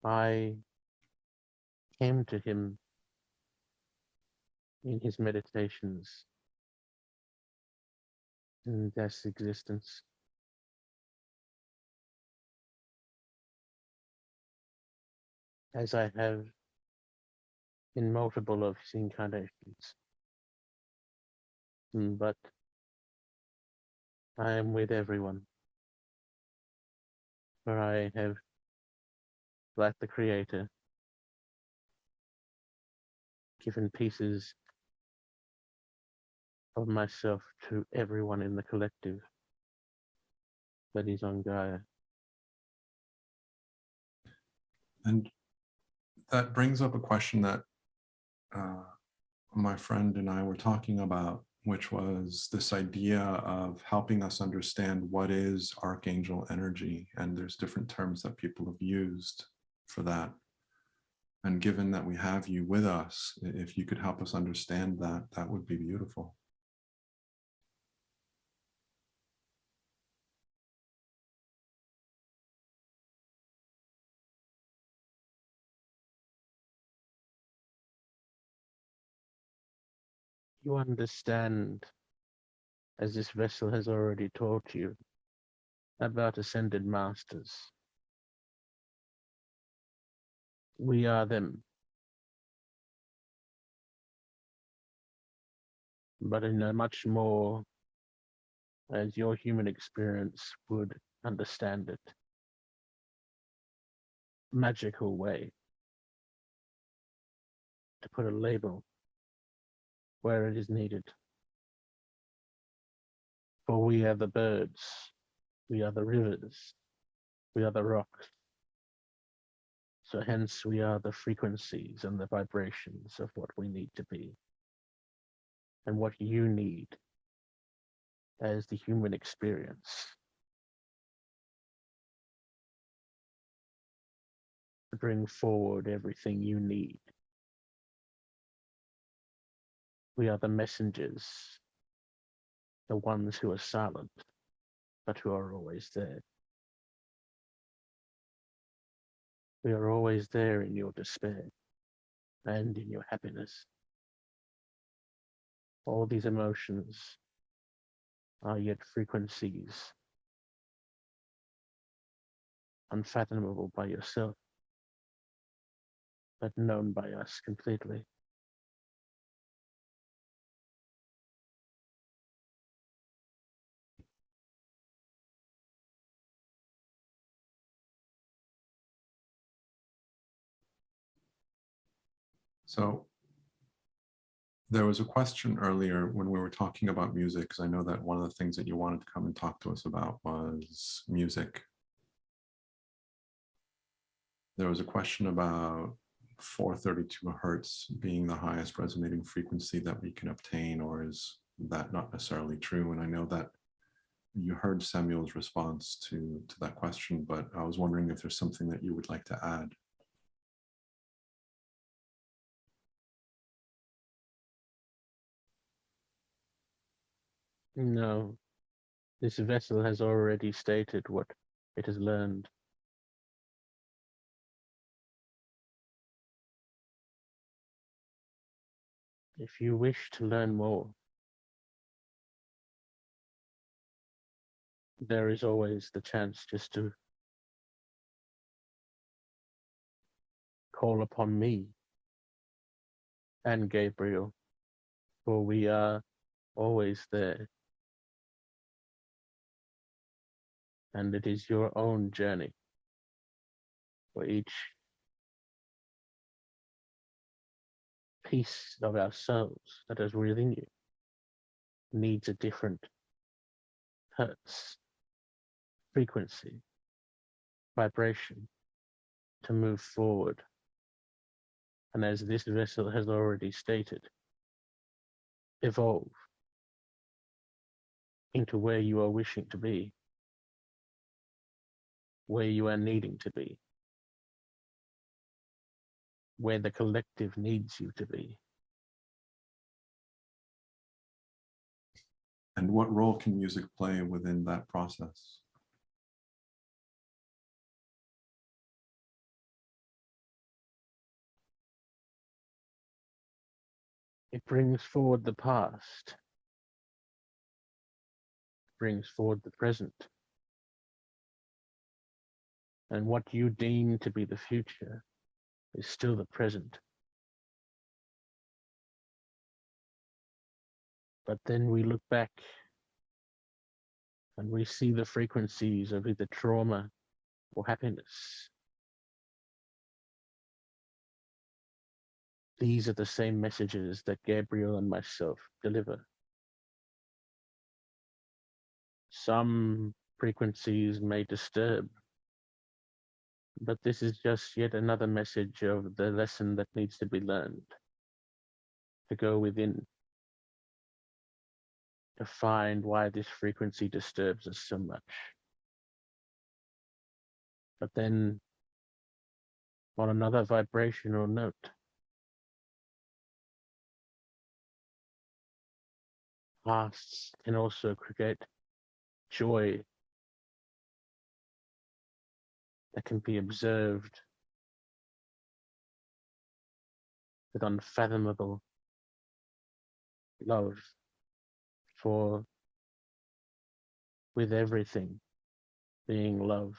I came to him in his meditations in death's existence. As I have in multiple of his incarnations. But I am with everyone, for I have, like the Creator, given pieces of myself to everyone in the collective that is on Gaia. And that brings up a question that my friend and I were talking about, which was this idea of helping us understand what is archangel energy. And there's different terms that people have used for that. And given that we have you with us, if you could help us understand that, that would be beautiful. You understand, as this vessel has already taught you, about ascended masters. We are them. But in a much more, as your human experience would understand it, magical way to put a label where it is needed. For we are the birds, we are the rivers, we are the rocks. So hence we are the frequencies and the vibrations of what we need to be. And what you need as the human experience to bring forward everything you need. We are the messengers, the ones who are silent, but who are always there. We are always there in your despair and in your happiness. All these emotions are yet frequencies unfathomable by yourself, but known by us completely. So there was a question earlier when we were talking about music, because I know that one of the things that you wanted to come and talk to us about was music. There was a question about 432 hertz being the highest resonating frequency that we can obtain, or is that not necessarily true? And I know that you heard Samuel's response to that question, but I was wondering if there's something that you would like to add. No, this vessel has already stated what it has learned. If you wish to learn more, there is always the chance just to call upon me and Gabriel, for we are always there. And it is your own journey, for each piece of ourselves that is within you needs a different hertz, frequency, vibration to move forward. And as this vessel has already stated, evolve into where you are wishing to be, where you are needing to be, where the collective needs you to be. And what role can music play within that process? It brings forward the past, brings forward the present, and what you deem to be the future is still the present. But then we look back and we see the frequencies of either trauma or happiness. These are the same messages that Gabriel and myself deliver. Some frequencies may disturb, but this is just yet another message of the lesson that needs to be learned. To go within, to find why this frequency disturbs us so much. But then, on another vibrational note, pasts can also create joy that can be observed with unfathomable love, for with everything being love.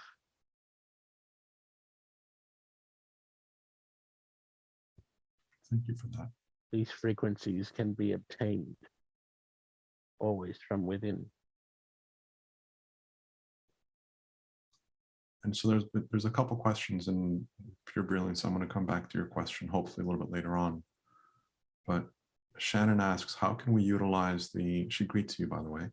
Thank you for that. These frequencies can be obtained always from within. And so there's a couple questions in Pure Brilliance. I'm going to come back to your question, hopefully a little bit later on. But Shannon asks, how can we utilize she greets you, by the way.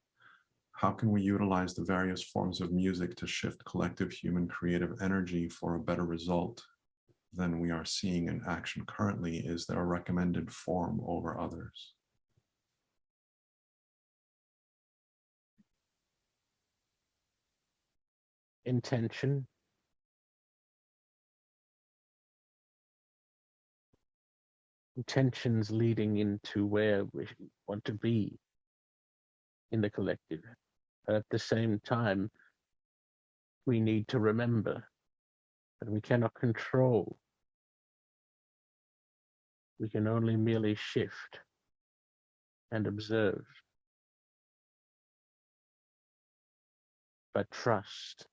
How can we utilize the various forms of music to shift collective human creative energy for a better result than we are seeing in action currently? Is there a recommended form over others? Intention, intentions leading into where we want to be in the collective. But at the same time, we need to remember that we cannot control. We can only merely shift and observe. But trust,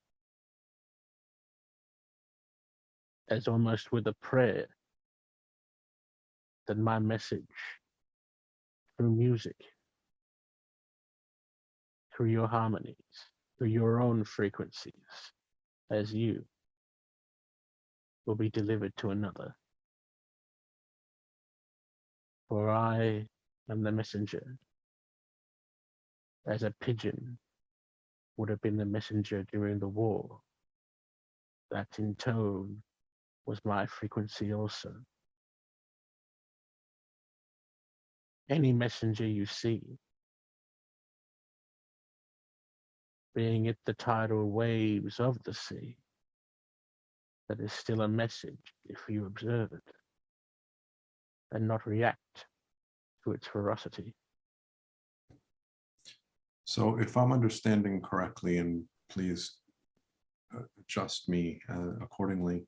as almost with a prayer, that my message through music, through your harmonies, through your own frequencies, as you, will be delivered to another. For I am the messenger, as a pigeon would have been the messenger during the war. That in tone was my frequency also. Any messenger you see, being it the tidal waves of the sea, that is still a message if you observe it and not react to its ferocity. So if I'm understanding correctly, and please adjust me accordingly.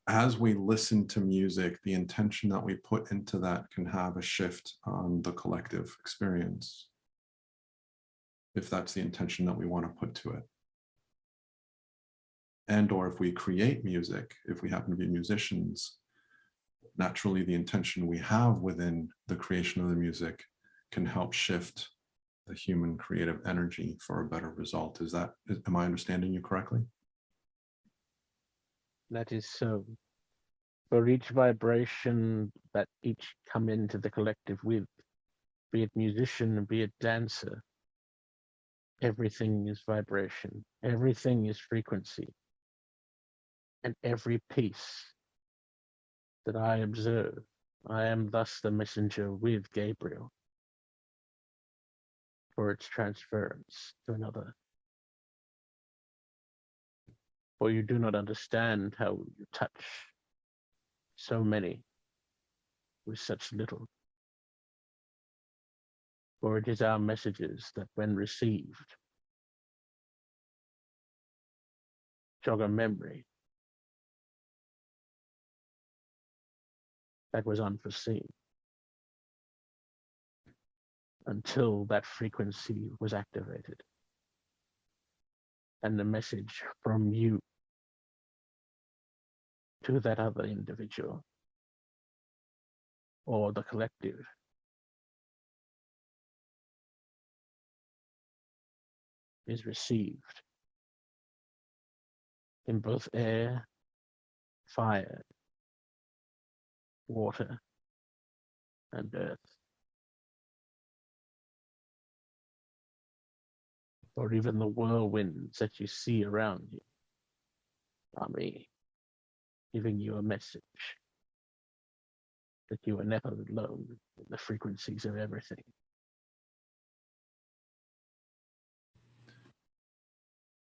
As we listen to music, the intention that we put into that can have a shift on the collective experience, if that's the intention that we want to put to it. And or if we create music, if we happen to be musicians, naturally the intention we have within the creation of the music can help shift the human creative energy for a better result. Am I understanding you correctly? That is so. For each vibration that each come into the collective with, be it musician, be it dancer, everything is vibration, everything is frequency. And every piece that I observe, I am thus the messenger with Gabriel for its transference to another. For you do not understand how you touch so many with such little. For it is our messages that, when received, jog a memory that was unforeseen until that frequency was activated. And the message from you to that other individual or the collective is received in both air, fire, water, and earth. Or even the whirlwinds that you see around you are me, giving you a message that you are never alone in the frequencies of everything.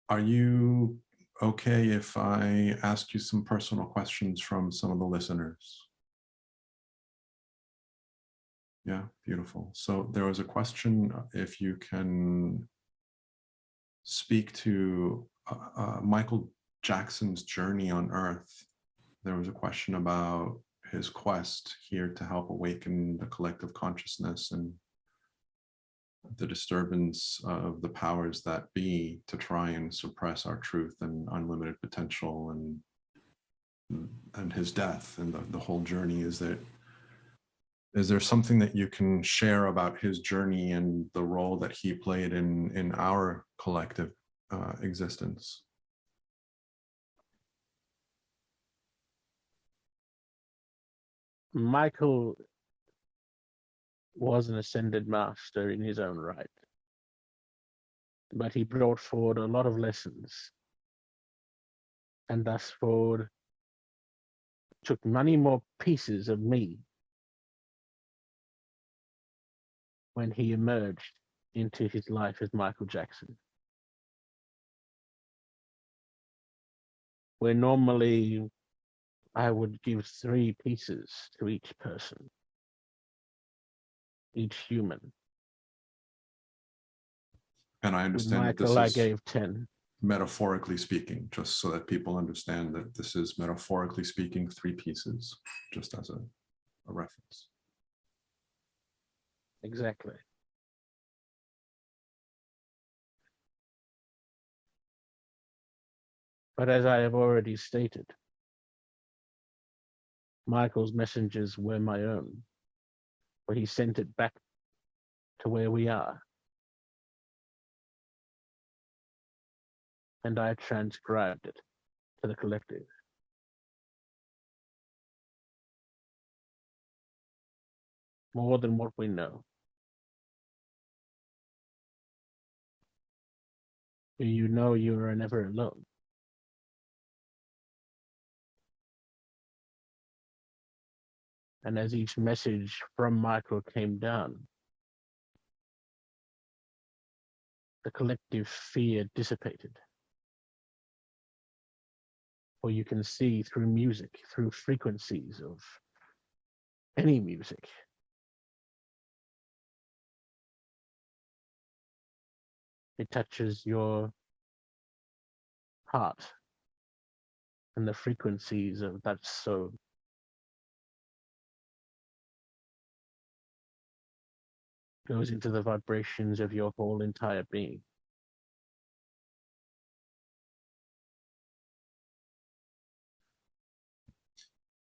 Are you okay if I ask you some personal questions from some of the listeners? Yeah, beautiful. So there was a question, if you can speak to Michael Jackson's journey on Earth. There was a question about his quest here to help awaken the collective consciousness and the disturbance of the powers that be to try and suppress our truth and unlimited potential, and his death and the whole journey. Is there something that you can share about his journey and the role that he played in our collective existence? Michael was an ascended master in his own right, but he brought forward a lot of lessons, and thus forward took many more pieces of me when he emerged into his life as Michael Jackson. Where normally I would give 3 pieces to each person, each human. And I understand With Michael, I gave 10. Metaphorically speaking, just so that people understand that this is metaphorically speaking 3 pieces, just as a reference. Exactly. But as I have already stated, Michael's messengers were my own, but he sent it back to where we are. And I transcribed it to the collective. More than what we know. You know you are never alone. And as each message from Michael came down, the collective fear dissipated. For you can see through music, through frequencies of any music, it touches your heart and the frequencies of that soul. Goes into the vibrations of your whole entire being.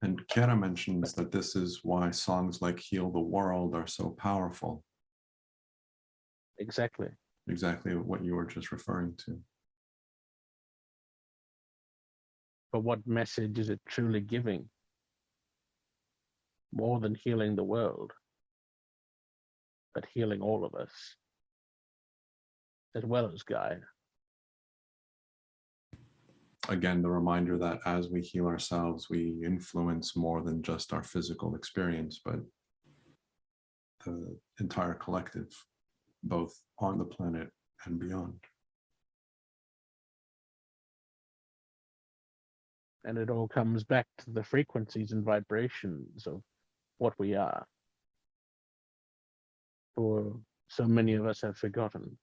And Kera mentions that this is why songs like Heal the World are so powerful. Exactly. Exactly what you were just referring to. But what message is it truly giving? More than healing the world, but healing all of us, as well as Gaia. Again, the reminder that as we heal ourselves, we influence more than just our physical experience, but the entire collective, both on the planet and beyond. And it all comes back to the frequencies and vibrations of what we are. For so many of us have forgotten.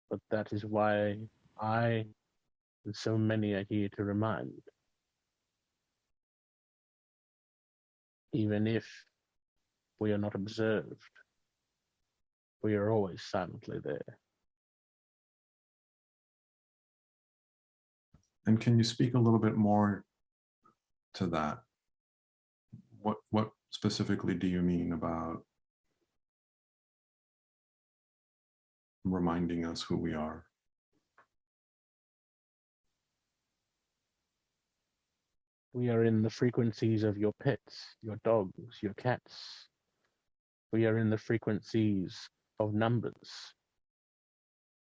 But that is why I and so many are here to remind. Even if we are not observed, we are always silently there. And can you speak a little bit more to that? What specifically do you mean about reminding us who we are? We are in the frequencies of your pets, your dogs, your cats. We are in the frequencies of numbers,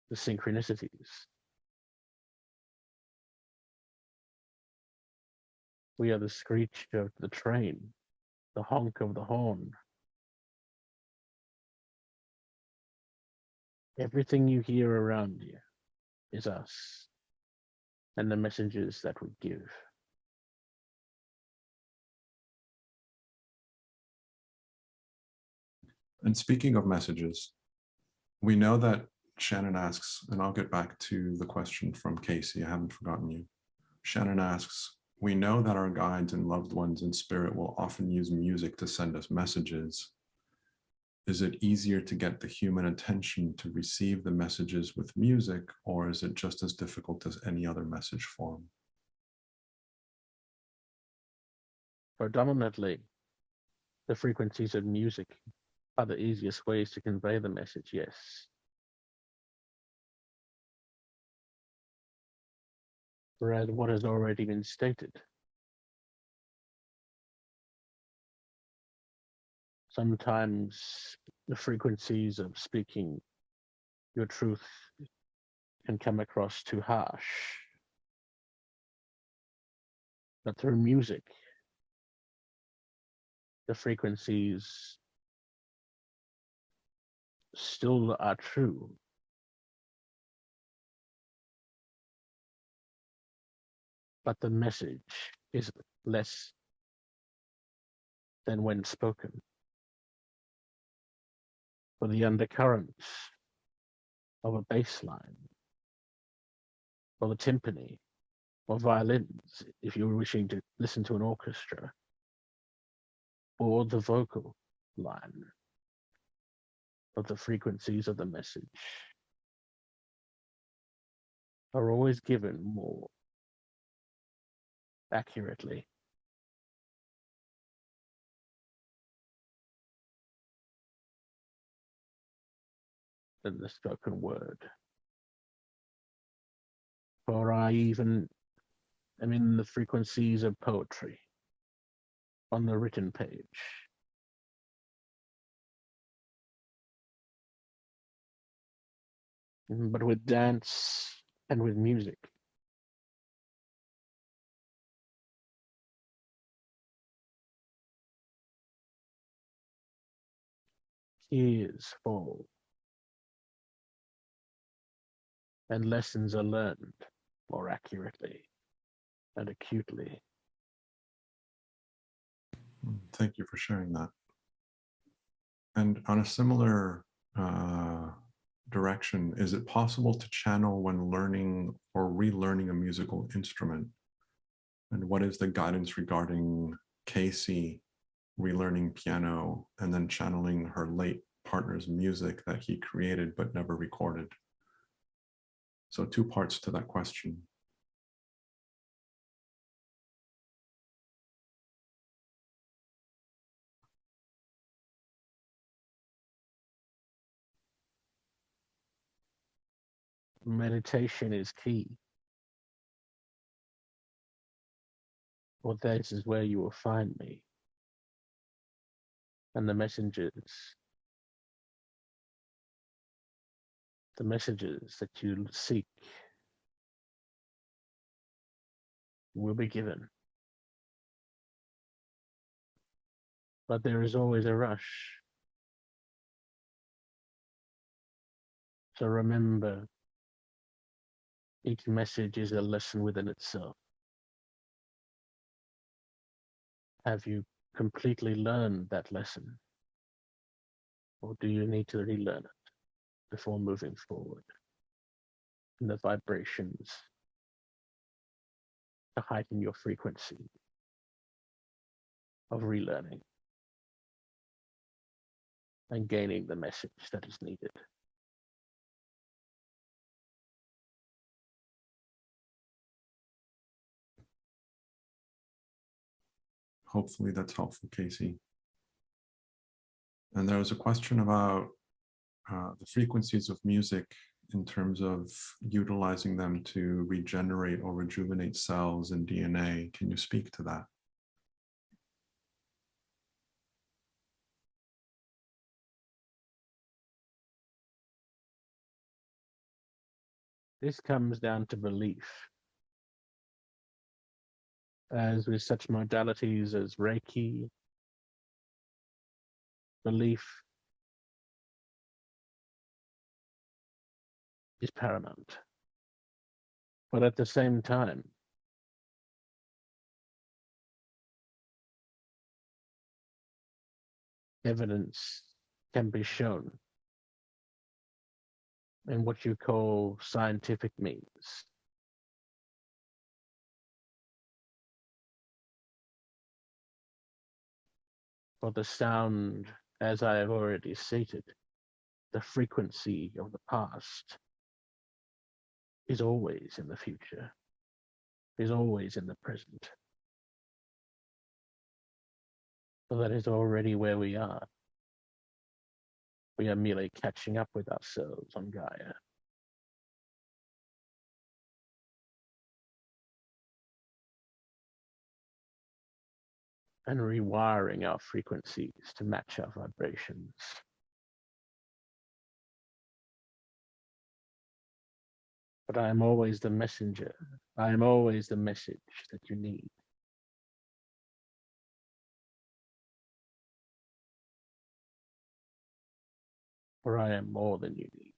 the synchronicities. We are the screech of the train, the honk of the horn. Everything you hear around you is us and the messages that we give. And speaking of messages, we know that Shannon asks, and I'll get back to the question from Casey, I haven't forgotten you. Shannon asks, we know that our guides and loved ones in spirit will often use music to send us messages. Is it easier to get the human attention to receive the messages with music, or is it just as difficult as any other message form? Predominantly, the frequencies of music are the easiest ways to convey the message, yes. Whereas what has already been stated, sometimes the frequencies of speaking your truth can come across too harsh. But through music, the frequencies still are true. But the message is less than when spoken. For the undercurrents of a bass line, or the timpani, or violins, if you're wishing to listen to an orchestra, or the vocal line of the frequencies of the message are always given more accurately than the spoken word. For I even am in the frequencies of poetry on the written page. But with dance and with music, tears fall and lessons are learned more accurately and acutely. Thank you for sharing that. And on a similar direction. Is it possible to channel when learning or relearning a musical instrument? And what is the guidance regarding Casey relearning piano and then channeling her late partner's music that he created but never recorded? So 2 parts to that question. Meditation is key. Well, this is where you will find me. And the messages that you seek will be given. But there is always a rush. So remember, each message is a lesson within itself. Have you completely learned that lesson? Or do you need to relearn it before moving forward? And the vibrations to heighten your frequency of relearning and gaining the message that is needed. Hopefully that's helpful, Casey. And there was a question about the frequencies of music in terms of utilizing them to regenerate or rejuvenate cells and DNA. Can you speak to that? This comes down to belief. As with such modalities as Reiki, belief is paramount. But at the same time, evidence can be shown in what you call scientific means. For the sound, as I have already stated, the frequency of the past is always in the future, is always in the present. So that is already where we are. We are merely catching up with ourselves on Gaia. And rewiring our frequencies to match our vibrations. But I am always the messenger. I am always the message that you need. For I am more than you need.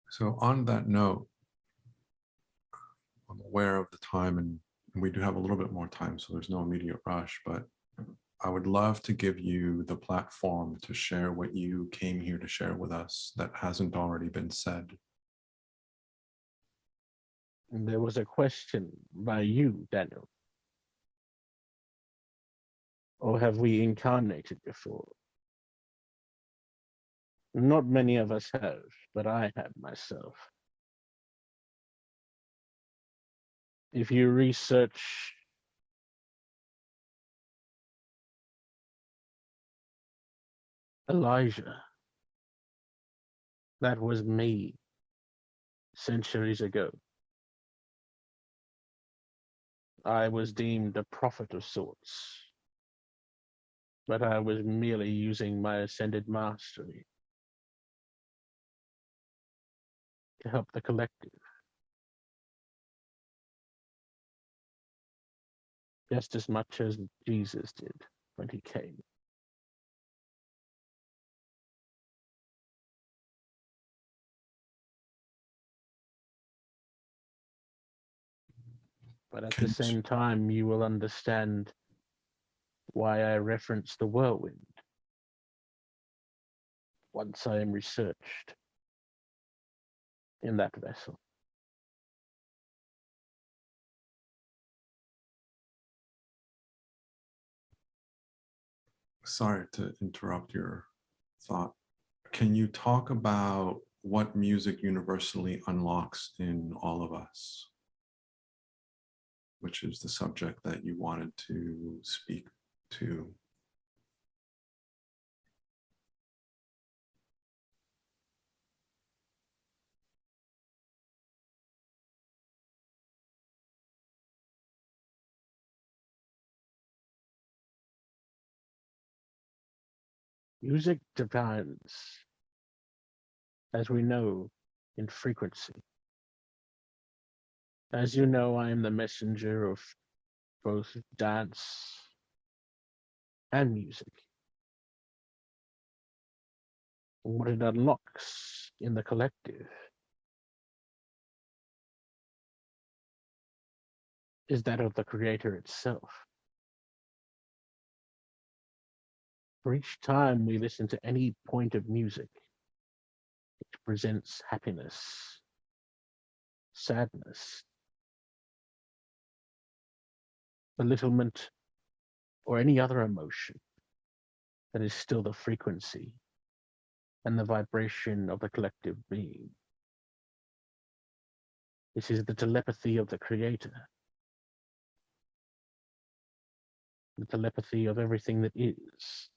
So on that note, I'm aware of the time and we do have a little bit more time, so there's no immediate rush, but I would love to give you the platform to share what you came here to share with us that hasn't already been said. And there was a question by you, Daniel. Or have we incarnated before? Not many of us have, but I have myself. If you research Elijah, that was me centuries ago. I was deemed a prophet of sorts, but I was merely using my ascended mastery to help the collective. Just as much as Jesus did when he came. But at the same time, you will understand why I reference the whirlwind. once I am researched in that vessel. Sorry to interrupt your thought. Can you talk about what music universally unlocks in all of us, which is the subject that you wanted to speak to? Music divines, as we know, in frequency. As you know, I am the messenger of both dance and music. What it unlocks in the collective is that of the creator itself. For each time we listen to any point of music, it presents happiness, sadness, belittlement, or any other emotion that is still the frequency and the vibration of the collective being. This is the telepathy of the creator, the telepathy of everything that is.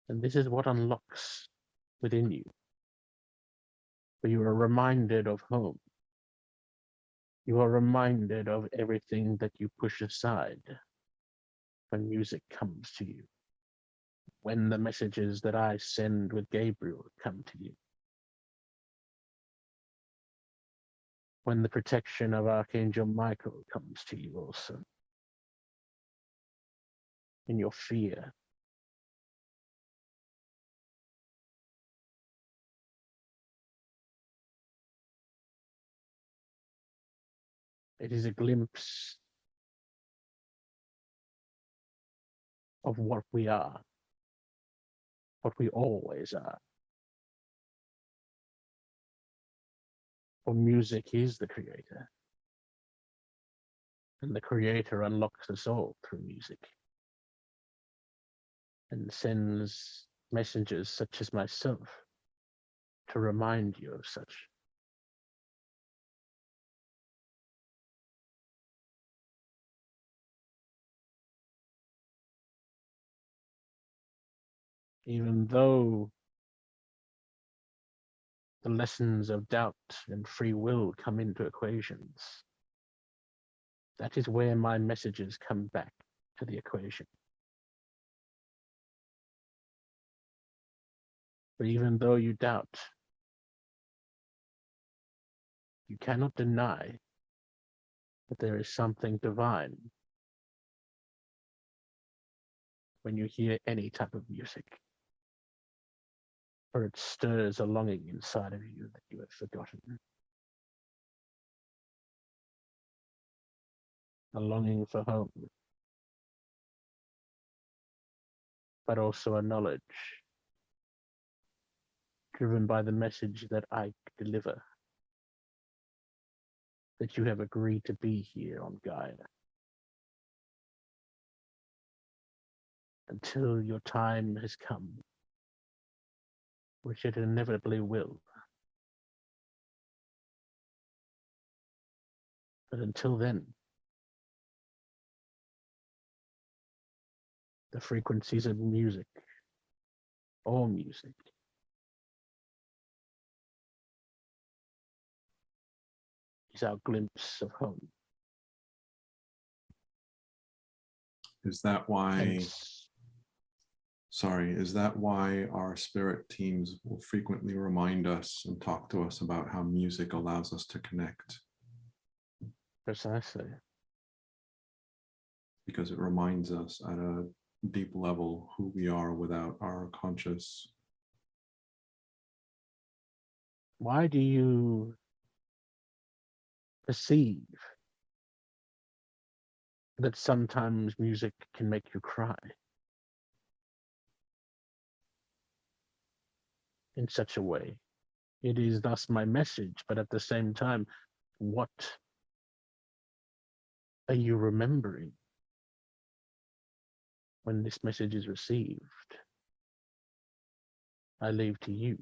And this is what unlocks within you. For you are reminded of home. You are reminded of everything that you push aside when music comes to you. When the messages that I send with Gabriel come to you. When the protection of Archangel Michael comes to you also. In your fear. It is a glimpse of what we are, what we always are. For music is the creator, and the creator unlocks us all through music, and sends messengers such as myself to remind you of such. Even though the lessons of doubt and free will come into equations, that is where my messages come back to the equation. But even though you doubt, you cannot deny that there is something divine when you hear any type of music, or it stirs a longing inside of you that you have forgotten. A longing for home, but also a knowledge driven by the message that I deliver, that you have agreed to be here on Gaia until your time has come, which it inevitably will. But until then, the frequencies of music, all music, is our glimpse of home. Is that why, is that why our spirit teams will frequently remind us and talk to us about how music allows us to connect? Precisely. Because it reminds us at a deep level who we are without our conscious. Why do you perceive that sometimes music can make you cry? in such a way. It is thus my message, but at the same time, what are you remembering when this message is received? I leave to you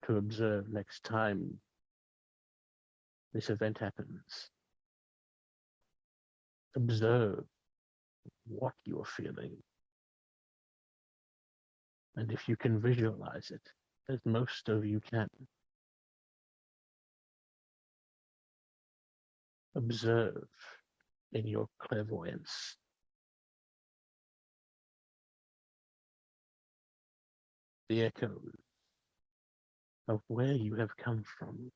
to observe next time this event happens. Observe what you're feeling. And if you can visualize it, as most of you can, observe in your clairvoyance the echoes of where you have come from.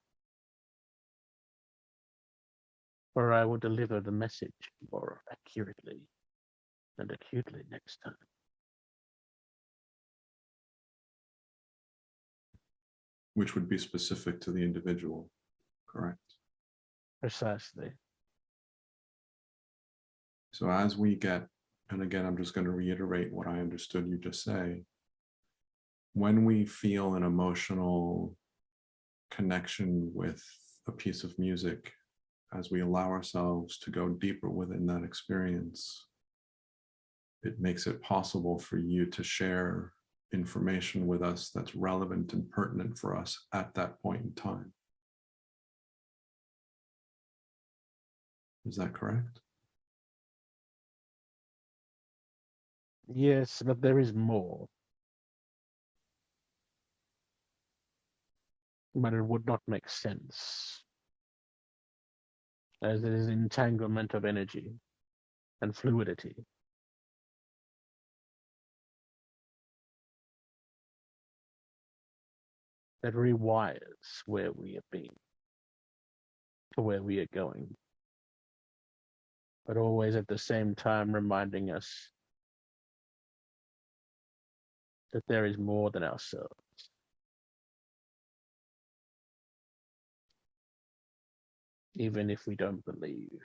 For I will deliver the message more accurately and acutely next time. Which would be specific to the individual, correct? Precisely. So as we get, and again, I'm just going to reiterate what I understood you just say, when we feel an emotional connection with a piece of music, as we allow ourselves to go deeper within that experience, it makes it possible for you to share information with us that's relevant and pertinent for us at that point in time. Is that correct? Yes, but there is more. But it would not make sense, as it is entanglement of energy and fluidity. That rewires where we have been to where we are going, but always at the same time reminding us that there is more than ourselves. Even if we don't believe,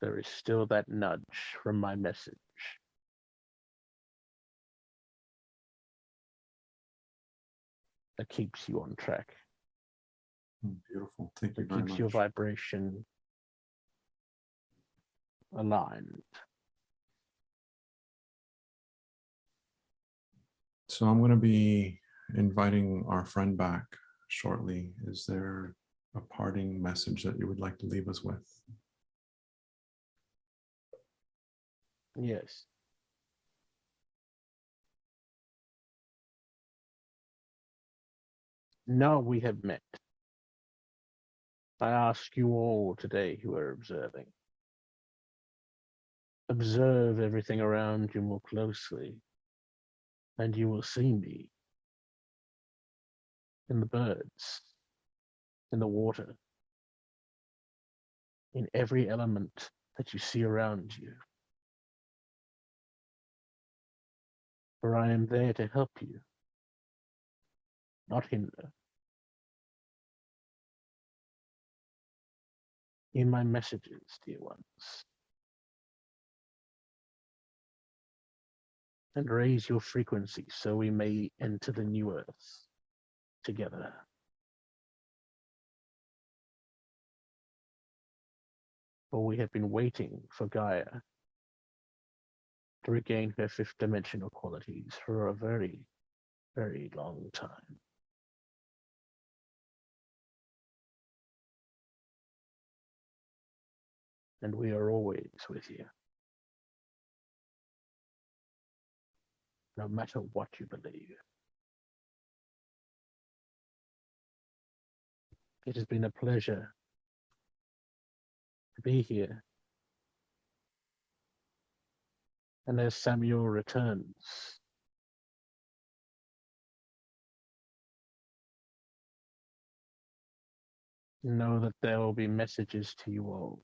there is still that nudge from my message that keeps you on track. Beautiful. Thank you very much. Keeps your vibration aligned. So I'm going to be inviting our friend back shortly. Is there a parting message that you would like to leave us with? Yes. Now we have met. I ask you all today who are observing. Observe everything around you more closely, and you will see me in the birds, in the water, in every element that you see around you. For I am there to help you, not hinder. In my messages, dear ones, and raise your frequency so we may enter the new earth together. For we have been waiting for Gaia to regain her fifth dimensional qualities for a very, very long time. And we are always with you, no matter what you believe. It has been a pleasure to be here. And as Samuel returns, know that there will be messages to you all.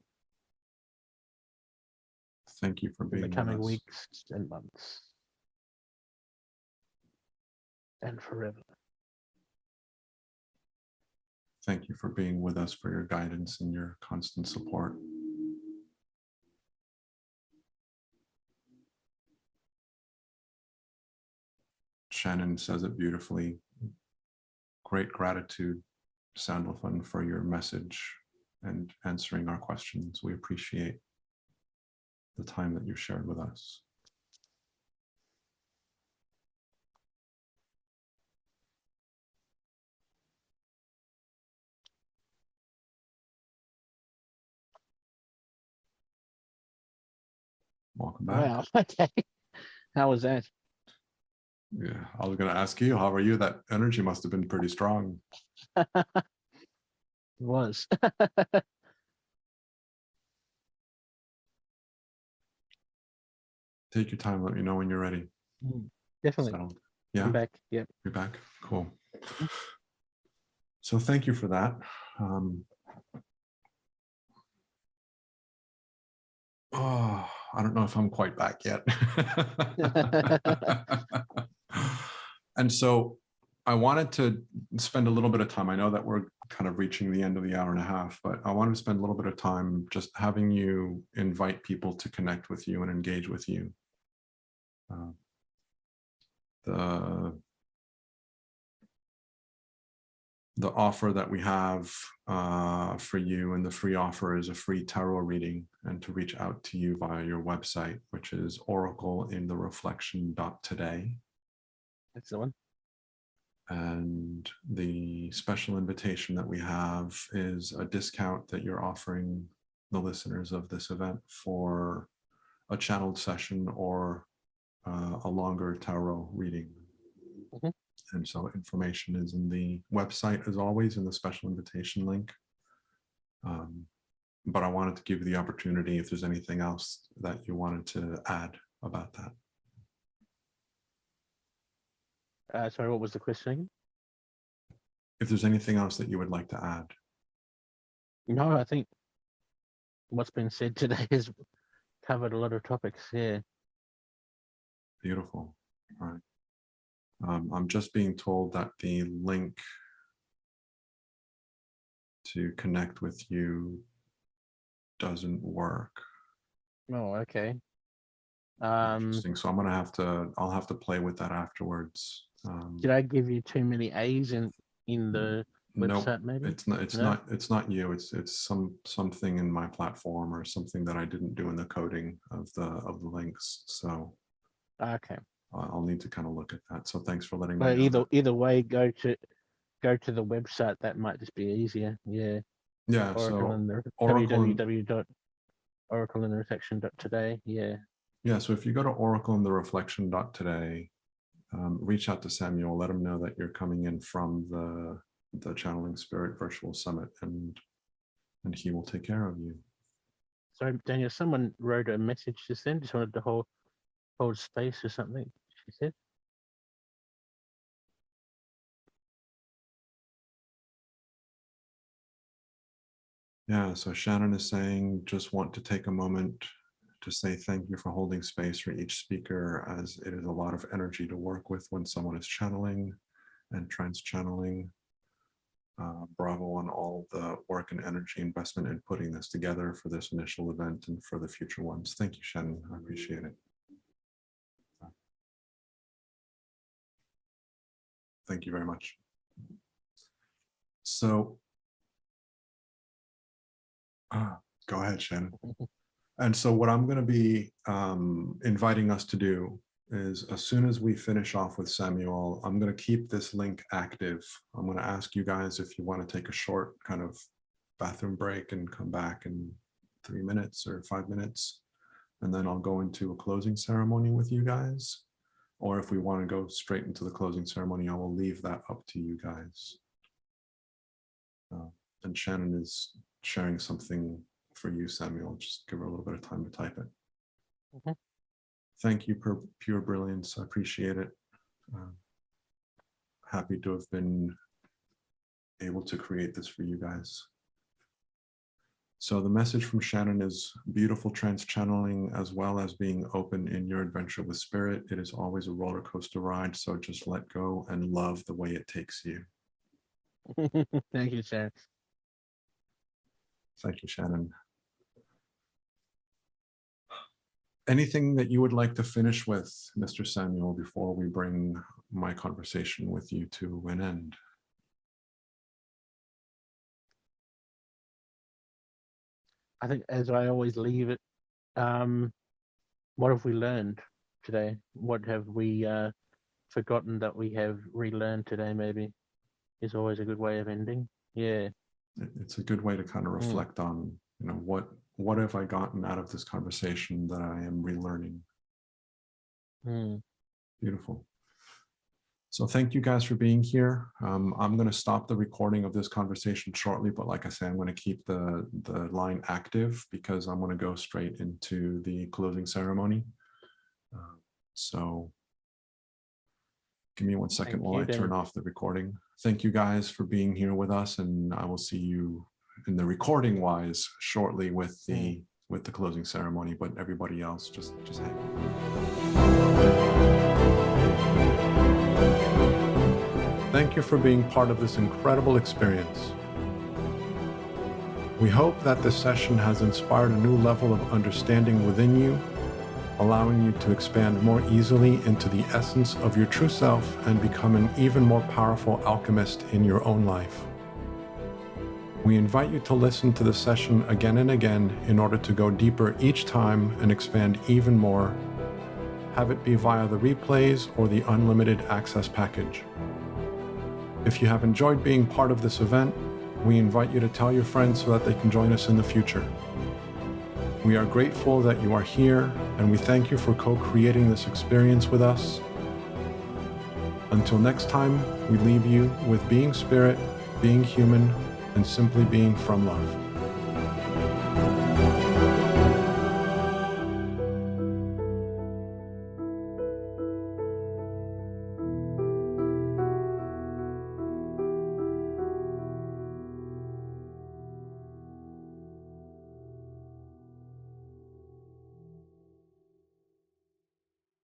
Thank you for being in the coming with us. weeks and months and forever. Thank you for being with us, for your guidance and your constant support. Shannon says it beautifully. Great gratitude, Sandalphon, for your message and answering our questions. We appreciate the time that you shared with us. Welcome back. Wow. Okay. How was that? Yeah, I was going to ask you, how are you? That energy must have been pretty strong. It was. Take your time. Let me know when you're ready. Definitely. Settled. Yeah. I'm back. Yep. You're back. Cool. So thank you for that. Oh, I don't know if I'm quite back yet. And so I wanted to spend a little bit of time. I know that we're kind of reaching the end of the hour and a half, but I wanted to spend a little bit of time just having you invite people to connect with you and engage with you. The offer that we have for you, and the free offer, is a free tarot reading, and to reach out to you via your website, which is oracleinthereflection.today. That's the one. And the special invitation that we have is a discount that you're offering the listeners of this event for a channeled session or a longer tarot reading. Mm-hmm. And so information is in the website, as always, in the special invitation link. But I wanted to give you the opportunity, if there's anything else that you wanted to add about that. Sorry, what was the question? If there's anything else that you would like to add. No, I think what's been said today has covered a lot of topics. Yeah. Beautiful. All right. I'm just being told that the link to connect with you doesn't work. Oh, okay. Interesting. So I'll have to play with that afterwards. Did I give you too many A's in the website? No, Maybe it's not you. It's something in my platform, or something that I didn't do in the coding of the links. So okay. I'll need to kind of look at that. So thanks for letting me But know. either way, go to the website. That might just be easier. Yeah. Yeah. Oracle So and the Oracle www.oracleintereflection.today. Yeah. Yeah. So if you go to oracleinthereflection.today, reach out to Samuel. Let him know that you're coming in from the Channeling Spirit Virtual Summit, and he will take care of you. Sorry, Daniel. Someone wrote a message just then. Just wanted to hold space or something. She said. Yeah, so Shannon is saying, just want to take a moment to say thank you for holding space for each speaker, as it is a lot of energy to work with when someone is channeling and trans-channeling. Bravo on all the work and energy investment in putting this together for this initial event and for the future ones. Thank you, Shannon. I appreciate it. Thank you very much. So, go ahead, Shannon. And so what I'm going to be inviting us to do is, as soon as we finish off with Samuel, I'm going to keep this link active. I'm going to ask you guys if you want to take a short kind of bathroom break and come back in 3 minutes or 5 minutes. And then I'll go into a closing ceremony with you guys. Or if we want to go straight into the closing ceremony, I will leave that up to you guys. And Shannon is sharing something for you, Samuel. Just give her a little bit of time to type it. Mm-hmm. Thank you, Pure Brilliance. I appreciate it. Happy to have been able to create this for you guys. So the message from Shannon is beautiful trans-channeling, as well as being open in your adventure with spirit. It is always a roller coaster ride, so just let go and love the way it takes you. Thank you, Shannon. Thank you, Shannon. Anything that you would like to finish with, Mr. Samuel, before we bring my conversation with you to an end? I think, as I always leave it, what have we learned today? What have we forgotten that we have relearned today, maybe, is always a good way of ending. Yeah. It's a good way to kind of reflect on, you know, what have I gotten out of this conversation that I am relearning? Beautiful. So thank you guys for being here. I'm going to stop the recording of this conversation shortly, but like I said, I'm going to keep the line active because I'm going to go straight into the closing ceremony. So give me one second while I turn off the recording. Thank you guys for being here with us, and I will see you in the recording wise shortly with the closing ceremony, but everybody else just hang on. Thank you for being part of this incredible experience. We hope that this session has inspired a new level of understanding within you, allowing you to expand more easily into the essence of your true self and become an even more powerful alchemist in your own life. We invite you to listen to the session again and again in order to go deeper each time and expand even more, have it be via the replays or the unlimited access package. If you have enjoyed being part of this event, we invite you to tell your friends so that they can join us in the future. We are grateful that you are here, and we thank you for co-creating this experience with us. Until next time, we leave you with being spirit, being human, and simply being from love.